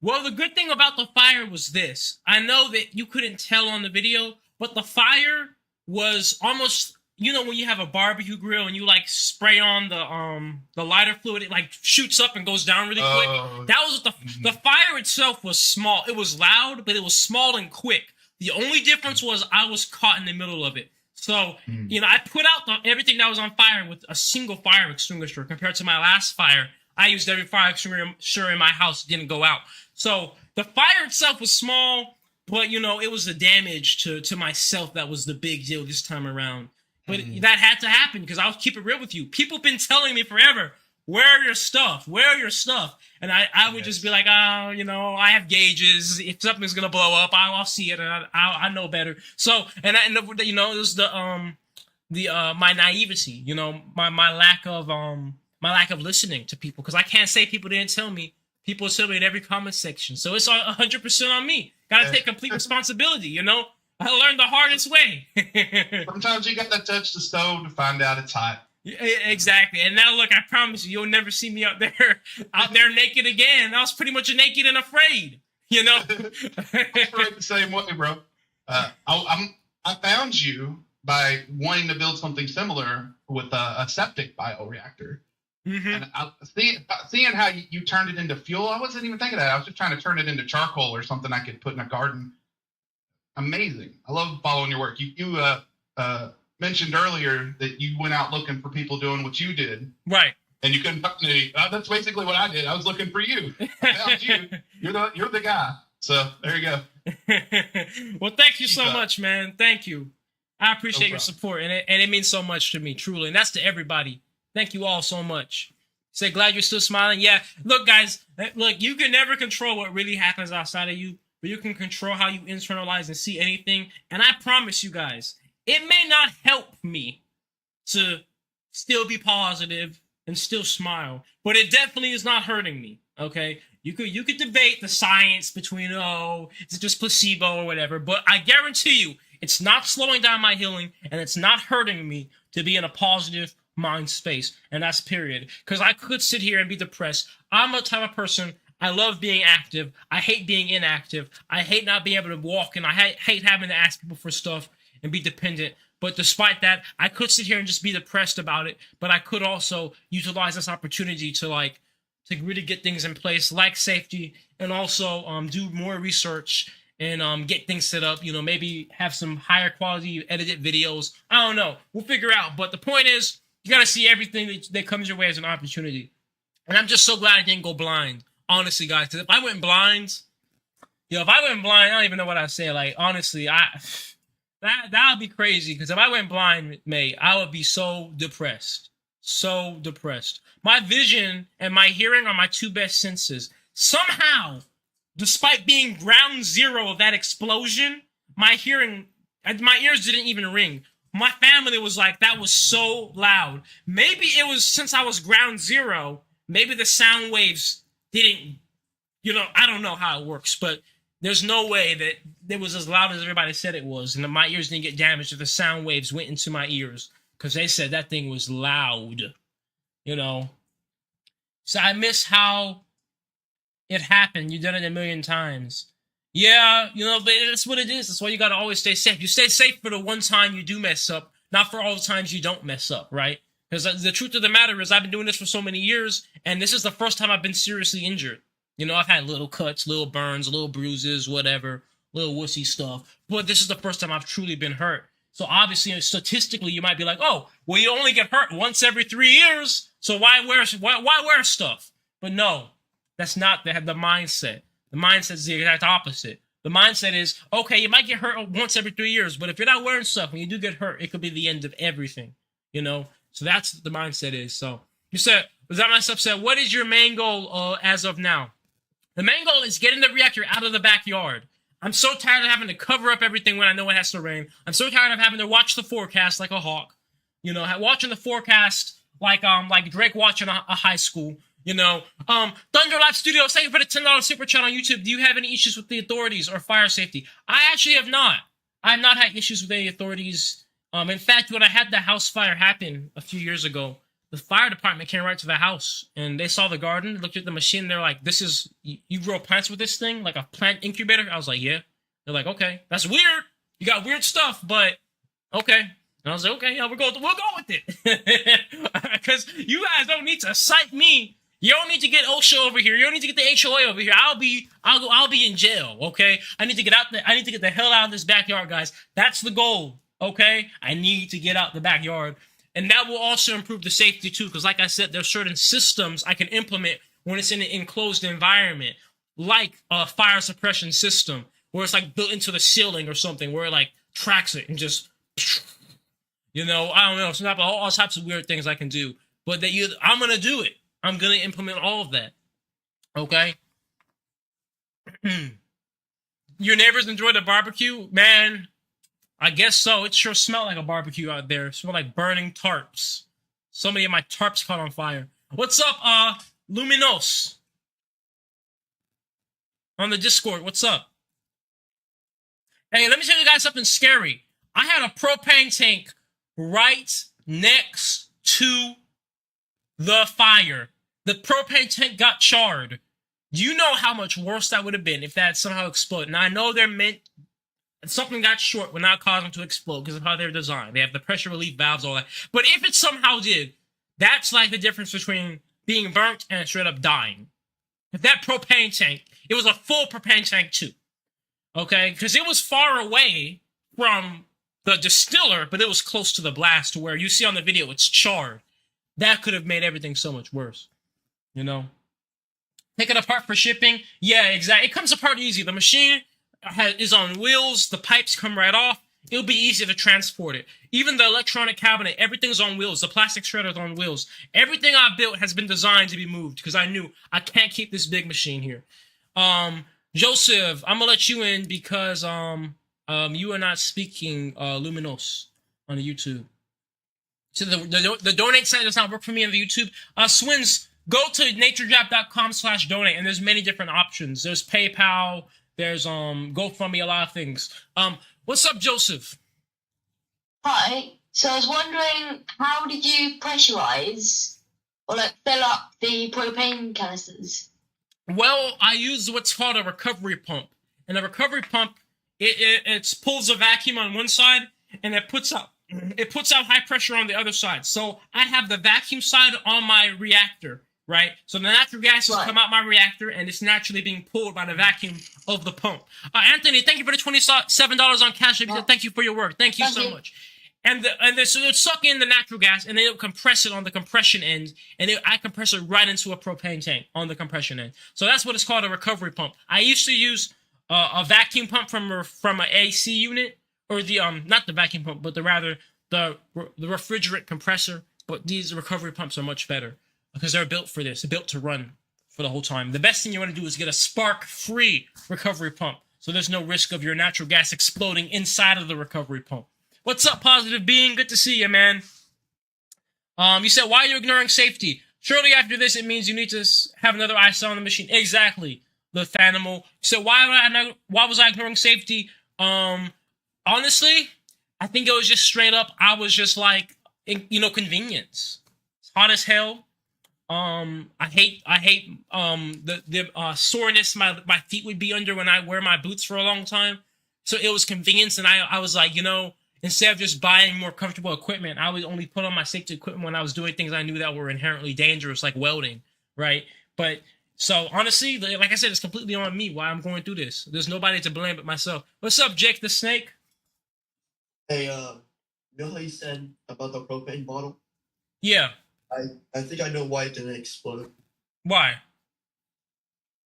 Well, the good thing about the fire was this. I know that you couldn't tell on the video, but the fire was almost, when you have a barbecue grill and you like spray on the lighter fluid, it like shoots up and goes down really quick. That was the fire itself was small. It was loud, but it was small and quick. The only difference was I was caught in the middle of it. So, I put out everything that was on fire with a single fire extinguisher compared to my last fire. I used every fire extinguisher in my house. It didn't go out. So the fire itself was small, but, it was the damage to myself that was the big deal this time around. But that had to happen because I'll keep it real with you. People have been telling me forever, where your stuff? And I would just be like, I have gauges. If something's going to blow up, I'll see it. And I know better. So, it was my naivety, my lack of listening to people. Because I can't say people didn't tell me. People tell me in every comment section. So it's 100% on me. Got to take complete responsibility, I learned the hardest way. Sometimes you got to touch the stove to find out it's hot. Exactly. And now look, I promise you'll never see me out there naked again. I was pretty much naked and afraid, I'm right the same way, bro. I found you by wanting to build something similar with a septic bioreactor. And seeing how you turned it into fuel, I wasn't even thinking of that. I was just trying to turn it into charcoal or something I could put in a garden. Amazing. I love following your work. You mentioned earlier that you went out looking for people doing what you did. Right. And you couldn't find any. That's basically what I did. I was looking for you. I found you. You're the guy. So there you go. Well, thank you so much, man. Thank you. I appreciate your support, and it means so much to me, truly. And that's to everybody. Thank you all so much. Say, glad you're still smiling. Yeah. Look, guys. Look, you can never control what really happens outside of you, but you can control how you internalize and see anything. And I promise you guys, it may not help me to still be positive and still smile, but it definitely is not hurting me. Okay, you could debate the science between is it just placebo or whatever, but I guarantee you, it's not slowing down my healing, and it's not hurting me to be in a positive mind space, and that's period. Because I could sit here and be depressed. I'm a type of person. I love being active. I hate being inactive. I hate not being able to walk, and I hate having to ask people for stuff and be dependent. But despite that, I could sit here and just be depressed about it, but I could also utilize this opportunity to really get things in place, like safety, and also do more research and get things set up. You know, maybe have some higher quality edited videos. I don't know. We'll figure out. But the point is, you got to see everything that comes your way as an opportunity. And I'm just so glad I didn't go blind, honestly, guys. Because if I went blind, I don't even know what I'd say. Like, honestly, that would be crazy. Because if I went blind, mate, I would be so depressed. So depressed. My vision and my hearing are my two best senses. Somehow, despite being ground zero of that explosion, my ears didn't even ring. My family was like, that was so loud. Maybe it was since I was ground zero, maybe the sound waves didn't, I don't know how it works, but there's no way that it was as loud as everybody said it was, and my ears didn't get damaged if the sound waves went into my ears, because they said that thing was loud, So I miss how it happened. You've done it a million times. Yeah, but that's what it is. That's why you got to always stay safe. You stay safe for the one time you do mess up, not for all the times you don't mess up, right? Because the truth of the matter is I've been doing this for so many years, and this is the first time I've been seriously injured. I've had little cuts, little burns, little bruises, whatever, little wussy stuff. But this is the first time I've truly been hurt. So obviously, statistically, you might be like, oh, well, you only get hurt once every 3 years, so why wear stuff? But no, that's not the mindset. The mindset is the exact opposite. The mindset is, okay, you might get hurt once every 3 years, but if you're not wearing stuff, when you do get hurt, it could be the end of everything, So that's what the mindset is. So you said, was that myself said, what is your main goal as of now? The main goal is getting the reactor out of the backyard. I'm so tired of having to cover up everything when I know it has to rain. I'm so tired of having to watch the forecast like a hawk. Watching the forecast like Drake watching a high school. Thunder Life Studios, thank you for the $10 super chat on YouTube. Do you have any issues with the authorities or fire safety? I actually have not. I have not had issues with any authorities. In fact, when I had the house fire happen a few years ago, the fire department came right to the house and they saw the garden, looked at the machine. They're like, you grow plants with this thing, like a plant incubator? I was like, yeah. They're like, okay, that's weird. You got weird stuff, but okay. And I was like, okay, yeah, we'll go with it. Because you guys don't need to cite me. You don't need to get OSHA over here. You don't need to get the HOA over here. I'll be in jail, okay? I need to get out there. I need to get the hell out of this backyard, guys. That's the goal, okay? I need to get out the backyard. And that will also improve the safety too, because like I said, there's certain systems I can implement when it's in an enclosed environment, like a fire suppression system, where it's like built into the ceiling or something, where it like tracks it and just, I don't know, all types of weird things I can do. But I'm gonna do it. I'm gonna implement all of that. Okay. Your neighbors enjoy the barbecue, man. I guess so. It sure smelled like a barbecue out there. It smelled like burning tarps. So many of my tarps caught on fire. What's up, Luminos? On the Discord, what's up? Hey, let me tell you guys something scary. I had a propane tank right next to the fire. The propane tank got charred. Do you know how much worse that would have been if that had somehow exploded? Now, I know something got short would not cause them to explode because of how they're designed. They have the pressure relief valves, all that. But if it somehow did, that's like the difference between being burnt and straight up dying. If that propane tank, it was a full propane tank too. Okay? Because it was far away from the distiller, but it was close to the blast to where you see on the video it's charred. That could have made everything so much worse. Take it apart for shipping? Yeah, exactly. It comes apart easy. The machine is on wheels. The pipes come right off. It'll be easy to transport it. Even the electronic cabinet, everything's on wheels. The plastic shredder's on wheels. Everything I've built has been designed to be moved because I knew I can't keep this big machine here. Joseph, I'm gonna let you in because you are not speaking Luminos on the YouTube. So the donate site does not work for me on the YouTube. Swins, go to naturejab.com/donate, and there's many different options. There's PayPal, there's GoFundMe, a lot of things. What's up, Joseph? Hi. So I was wondering, how did you pressurize or fill up the propane canisters? Well, I use what's called a recovery pump, and a recovery pump it pulls a vacuum on one side, and it puts out it puts out high pressure on the other side. So I have the vacuum side on my reactor, right? So the natural gases Right. come out my reactor, and it's naturally being pulled by the vacuum of the pump. Anthony, thank you for the $27 on Cash App. Thank you for your work. Thank you Thank so you. much. So it'll suck in the natural gas, and then it'll compress it on the compression end, and I compress it right into a propane tank on the compression end. So that's what it's called, a recovery pump. I used to use a vacuum pump from an AC unit, or the not the vacuum pump, but the refrigerant compressor. But these recovery pumps are much better because they're built for this. They're built to run for the whole time. The best thing you want to do is get a spark-free recovery pump, so there's no risk of your natural gas exploding inside of the recovery pump. What's up, Positive Being? Good to see you, man. You said, why are you ignoring safety? Surely after this, it means you need to have another ISO on the machine. Exactly, the Fanimal. So why was I ignoring safety? Honestly, I think it was just straight up. I was just like, convenience. It's hot as hell. I hate the soreness my feet would be under when I wear my boots for a long time. So it was convenience, and I was like, instead of just buying more comfortable equipment, I would only put on my safety equipment when I was doing things I knew that were inherently dangerous, like welding, right? But so honestly, like I said, it's completely on me why I'm going through this. There's nobody to blame but myself. What's up, Jake the Snake? Hey, you know how you said about the propane bottle? Yeah. I think I know why it didn't explode. Why?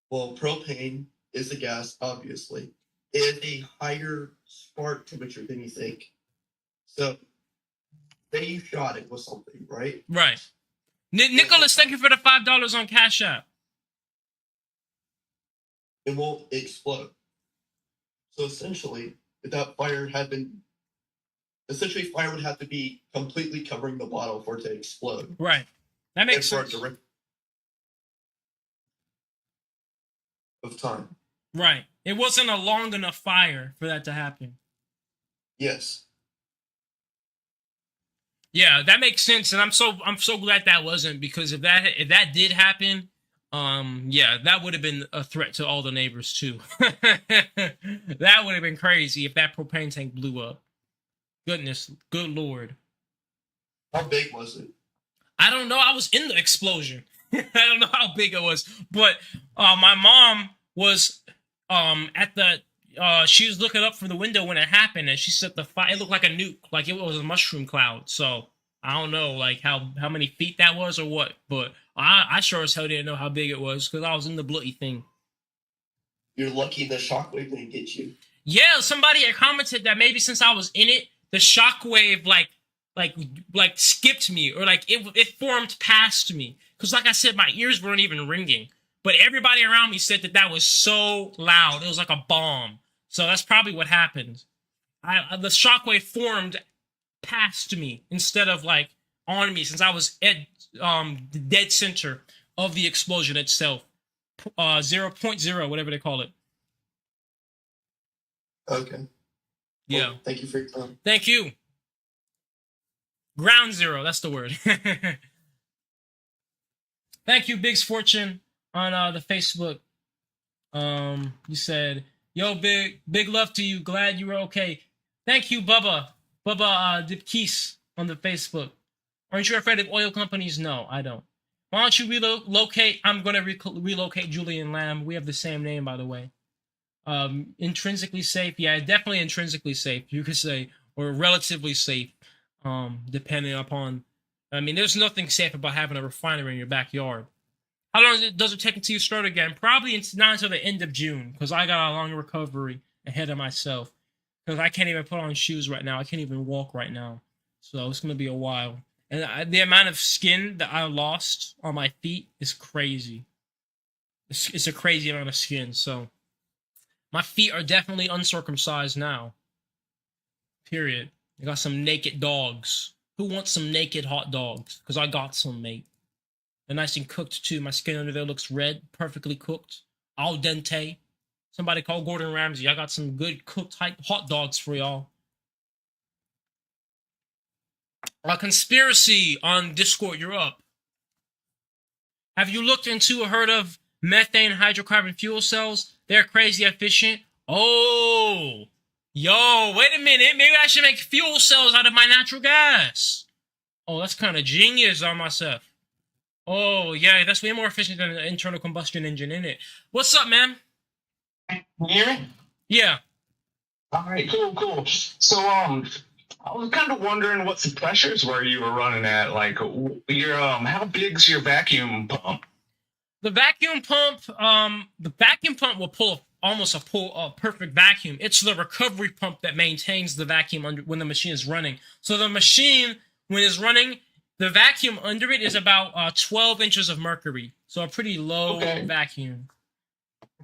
Well, propane is a gas, obviously. It is a higher spark temperature than you think. So, say you shot it with something, right? Right. Nicholas, thank you for the $5 on Cash App. It won't explode. So essentially, if that fire had been, fire would have to be completely covering the bottle for it to explode. Right. That makes and for sense. Of time. Right. It wasn't a long enough fire for that to happen. Yes. Yeah, that makes sense, and I'm so glad that wasn't, because if that did happen, yeah, that would have been a threat to all the neighbors too. That would have been crazy if that propane tank blew up. Goodness, good lord. How big was it? I don't know. I was in the explosion. I don't know how big it was, but my mom was at the she was looking up from the window when it happened, and she said the fire, it looked like a nuke, like it was a mushroom cloud. So I don't know, like how many feet that was or what, but I sure as hell didn't know how big it was because I was in the bloody thing. You're lucky the shockwave didn't get you. Yeah, somebody had commented that maybe since I was in it, the shockwave like skipped me, or like it formed past me. Because like I said, my ears weren't even ringing. But everybody around me said that was so loud. It was like a bomb. So that's probably what happened. The shockwave formed past me instead of like on me, since I was at the dead center of the explosion itself. 0.0, whatever they call it. Okay. Yeah. Well, thank you for your time. Thank you. Ground zero, that's the word. Thank you, Big's Fortune, on the Facebook. You said, yo, big love to you. Glad you were okay. Thank you, Bubba Dipkees on the Facebook. Aren't you afraid of oil companies? No, I don't. Why don't you relocate? I'm going to relocate Julian Lamb. We have the same name, by the way. Intrinsically safe. Yeah, definitely intrinsically safe, you could say, or relatively safe, depending upon. I mean, there's nothing safe about having a refinery in your backyard. How long does it take until you start again? Probably not until the end of June, because I got a long recovery ahead of myself. Because I can't even put on shoes right now. I can't even walk right now. So it's going to be a while. And the amount of skin that I lost on my feet is crazy. It's a crazy amount of skin. So my feet are definitely uncircumcised now. Period. I got some naked dogs. Who wants some naked hot dogs? Because I got some, mate. They're nice and cooked, too. My skin under there looks red, perfectly cooked. Al dente. Somebody call Gordon Ramsay. I got some good cooked hot dogs for y'all. A conspiracy on Discord, you're up. Have you looked into or heard of methane hydrocarbon fuel cells? They're crazy efficient. Oh, Yo, wait a minute. Maybe I should make fuel cells out of my natural gas. Oh, that's kind of genius on myself. Oh, yeah, that's way more efficient than an internal combustion engine, isn't it? What's up, man? Can you hear me? Yeah. All right, cool. So, I was kind of wondering what the pressures were you were running at. Like, your how big's your vacuum pump? The vacuum pump will pull almost a perfect vacuum. It's the recovery pump that maintains the vacuum when the machine is running. So the machine, when it's running, the vacuum under it is about 12 inches of mercury. So a pretty low vacuum.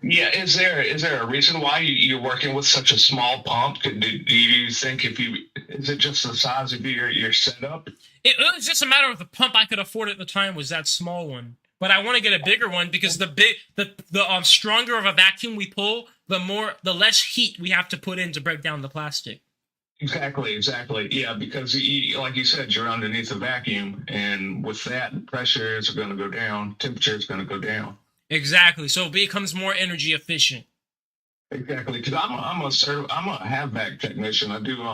Yeah, is there a reason why you're working with such a small pump? Do you think is it just the size of your setup? It was just a matter of the pump I could afford at the time was that small one. But I want to get a bigger one because the stronger of a vacuum we pull, the less heat we have to put in to break down the plastic. Exactly. Yeah, because like you said, you're underneath a vacuum, and with that, pressures are going to go down, temperature is going to go down. Exactly. So it becomes more energy efficient. Exactly, because I'm a HVAC technician. I do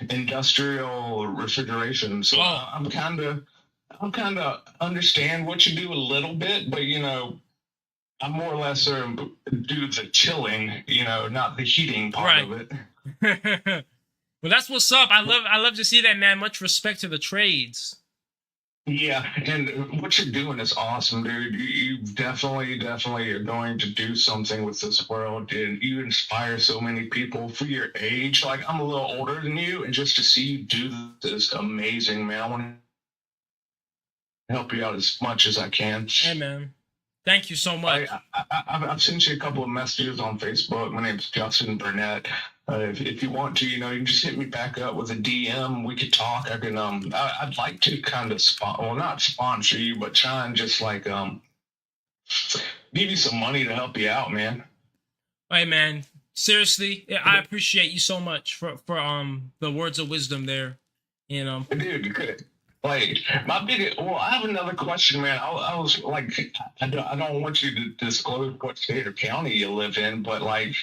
industrial refrigeration, so I'm kind of understand what you do a little bit, but I'm more or less do the chilling, not the heating part of it. Well, that's what's up. I love to see that, man. Much respect to the trades. Yeah, and what you're doing is awesome, dude. You definitely are going to do something with this world, and you inspire so many people for your age. Like, I'm a little older than you, and just to see you do this is amazing, man. I want to help you out as much as I can. Hey, man. Thank you so much. I've sent you a couple of messages on Facebook. My name's Justin Burnett. If you want to, you can just hit me back up with a DM. We could talk. I can. I'd like to kind of not sponsor you, but try and just like give you some money to help you out, man. Hey, man. Seriously, I appreciate you so much for the words of wisdom there. Dude, good. Like, I have another question, man. I was like, I don't want you to disclose what state or county you live in, but like,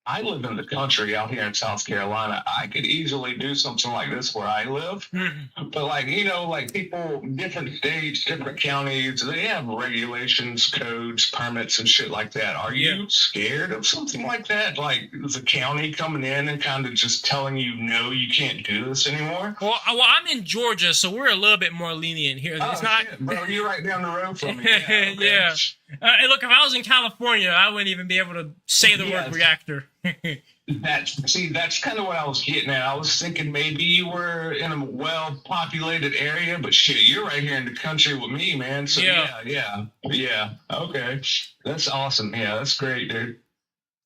I live in the country out here in South Carolina. I could easily do something like this where I live. But like, like people, different states, different counties, they have regulations, codes, permits, and shit like that. Are you scared of something like that? Like the county coming in and kind of just telling you, no, you can't do this anymore? Well, I'm in Georgia, so we're a little bit more lenient here. It's not, shit, bro, you're right down the road from me. Yeah. Okay. Yeah. Look, if I was in California, I wouldn't even be able to say the word reactor. That's kind of what I was getting at. I was thinking maybe you were in a well-populated area, but shit, you're right here in the country with me, man. So yeah. Okay, that's awesome. Yeah, that's great, dude.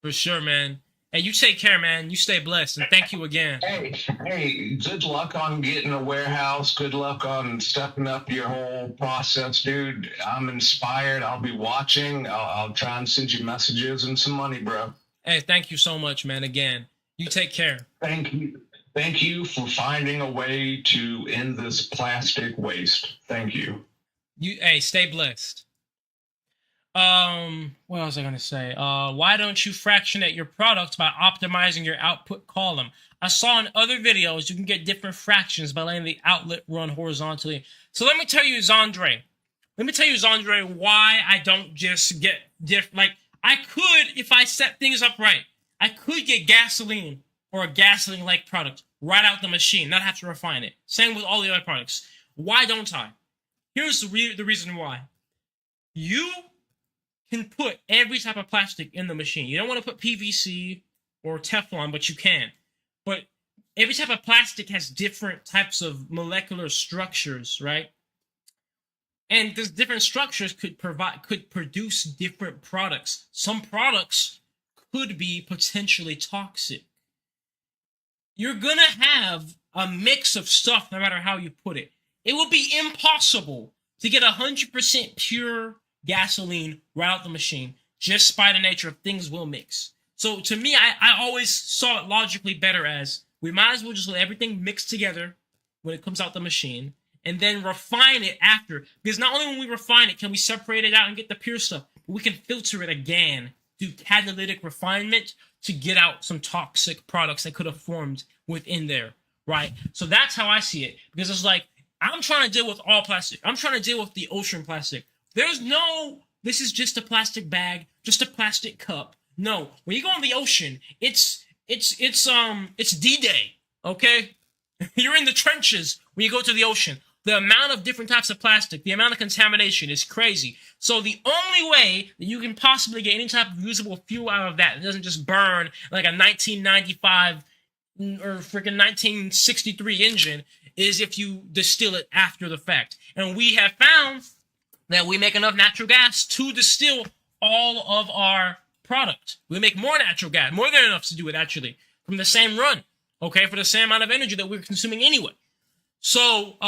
For sure, man. Hey, you take care, man. You stay blessed, and thank you again. Hey, good luck on getting a warehouse. Good luck on stepping up your whole process, dude. I'm inspired. I'll be watching. I'll try and send you messages and some money, bro. Hey, thank you so much, man. Again, you take care. Thank you for finding a way to end this plastic waste. Thank you. Hey, stay blessed. What was I gonna say? Why don't you fractionate your products by optimizing your output column? I saw in other videos you can get different fractions by letting the outlet run horizontally. So let me tell you, Zandre, why I don't just get like I could, if I set things up right, I could get gasoline or a gasoline-like product right out the machine, not have to refine it. Same with all the other products. Why don't I? Here's the reason why. You can put every type of plastic in the machine. You don't want to put PVC or Teflon, but you can. But every type of plastic has different types of molecular structures, right? And these different structures could produce different products. Some products could be potentially toxic. You're gonna have a mix of stuff no matter how you put it. It will be impossible to get 100% pure gasoline right out the machine, just by the nature of things will mix. So to me, I always saw it logically better as we might as well just let everything mix together when it comes out the machine and then refine it after. Because not only when we refine it can we separate it out and get the pure stuff, but we can filter it again through catalytic refinement to get out some toxic products that could have formed within there, right? So that's how I see it, because it's like, I'm trying to deal with all plastic. I'm trying to deal with the ocean plastic. There's no, this is just a plastic bag, just a plastic cup. No, when you go in the ocean, it's D-Day, okay? You're in the trenches when you go to the ocean. The amount of different types of plastic, the amount of contamination is crazy. So the only way that you can possibly get any type of usable fuel out of that doesn't just burn like a 1995 or freaking 1963 engine is if you distill it after the fact. And we have found that we make enough natural gas to distill all of our product. We make more natural gas, more than enough to do it actually, from the same run, okay, for the same amount of energy that we're consuming anyway. So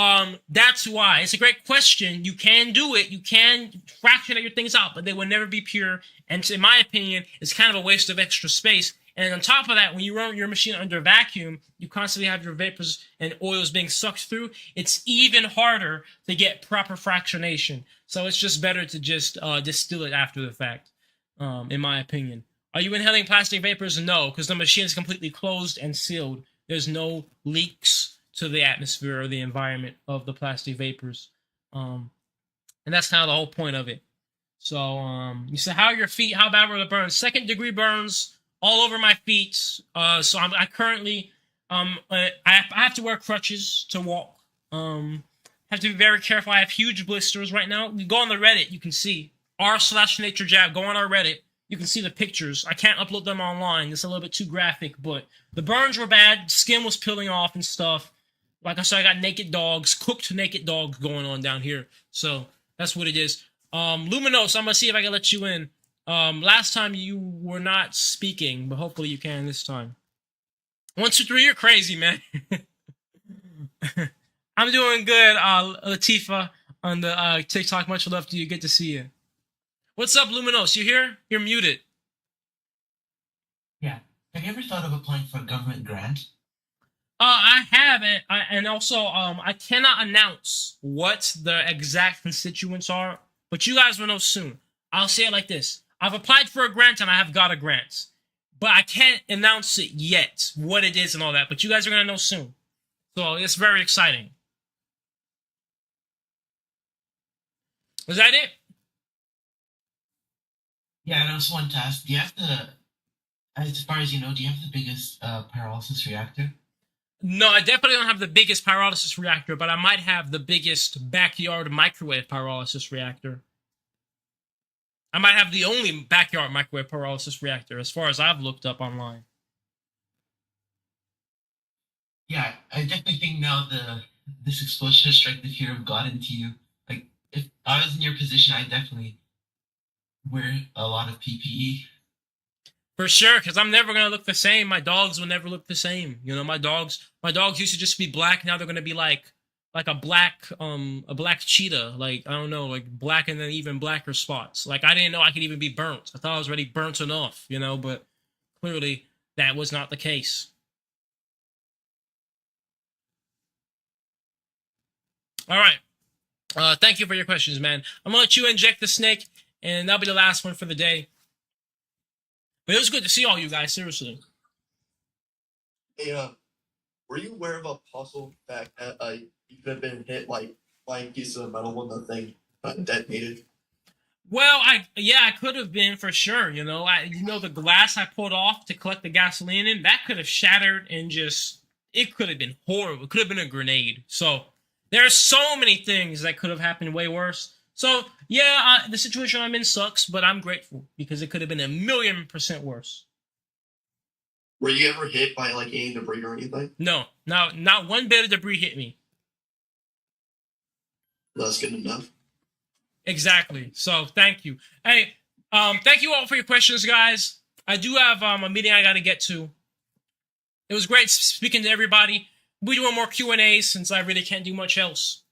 that's why it's a great question. You can do it. You can fractionate your things out, but they will never be pure. And in my opinion, it's kind of a waste of extra space. And on top of that, when you run your machine under vacuum, you constantly have your vapors and oils being sucked through. It's even harder to get proper fractionation. So it's just better to just distill it after the fact, in my opinion. Are you inhaling plastic vapors? No, because the machine is completely closed and sealed. There's no leaks to the atmosphere or the environment of the plastic vapors. And that's kind of the whole point of it. So you said, how are your feet? How bad were the burns? 2nd degree burns all over my feet. So I currently, I have to wear crutches to walk. Have to be very careful. I have huge blisters right now. You go on the Reddit, you can see r/NatureJab. Go on our Reddit. You can see the pictures. I can't upload them online. It's a little bit too graphic, but the burns were bad. Skin was peeling off and stuff. Like I said, I got naked dogs, cooked naked dogs going on down here. So that's what it is. Luminos, I'm going to see if I can let you in. Last time you were not speaking, but hopefully you can this time. 1, 2, 3, you're crazy, man. I'm doing good, Latifa, on the TikTok. Much love to you. Good to see you. What's up, Luminos? You here? You're muted. Yeah. Have you ever thought of applying for a government grant? I haven't, and also I cannot announce what the exact constituents are, but you guys will know soon. I'll say it like this: I've applied for a grant and I have got a grant, but I can't announce it yet, what it is and all that. But you guys are gonna know soon, so it's very exciting. Was that it? Yeah, and I also wanted to ask: do you have the, as far as you know, do you have the biggest pyrolysis reactor? No, I definitely don't have the biggest pyrolysis reactor, but I might have the biggest backyard microwave pyrolysis reactor. I might have the only backyard microwave pyrolysis reactor, as far as I've looked up online. Yeah, I definitely think now this explosion has struck the fear of God into you. Like, if I was in your position, I'd definitely wear a lot of PPE. For sure, because I'm never gonna look the same. My dogs will never look the same. You know, my dogs used to just be black. Now they're gonna be like a black cheetah. Like, I don't know, like black and then even blacker spots. Like, I didn't know I could even be burnt. I thought I was already burnt enough, you know, but clearly that was not the case. All right. Thank you for your questions, man. I'm gonna let you inject the snake, and that'll be the last one for the day. But it was good to see all you guys, seriously. Hey, were you aware of a possible fact that you could have been hit like flying pieces of metal when the thing detonated? Well, I could have been for sure. You know, the glass I pulled off to collect the gasoline in, that could have shattered and it could have been horrible. It could have been a grenade. So there are so many things that could have happened way worse. So, yeah, the situation I'm in sucks, but I'm grateful because it could have been 1,000,000% worse. Were you ever hit by like any debris or anything? No, not one bit of debris hit me. That's good enough. Exactly. So, thank you. Hey, thank you all for your questions, guys. I do have a meeting I got to get to. It was great speaking to everybody. We'll be doing more Q&As since I really can't do much else.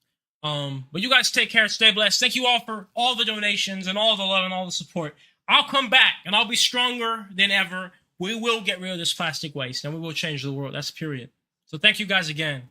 But you guys take care, stay blessed. Thank you all for all the donations and all the love and all the support. I'll come back and I'll be stronger than ever. We will get rid of this plastic waste and we will change the world. That's period. So thank you guys again.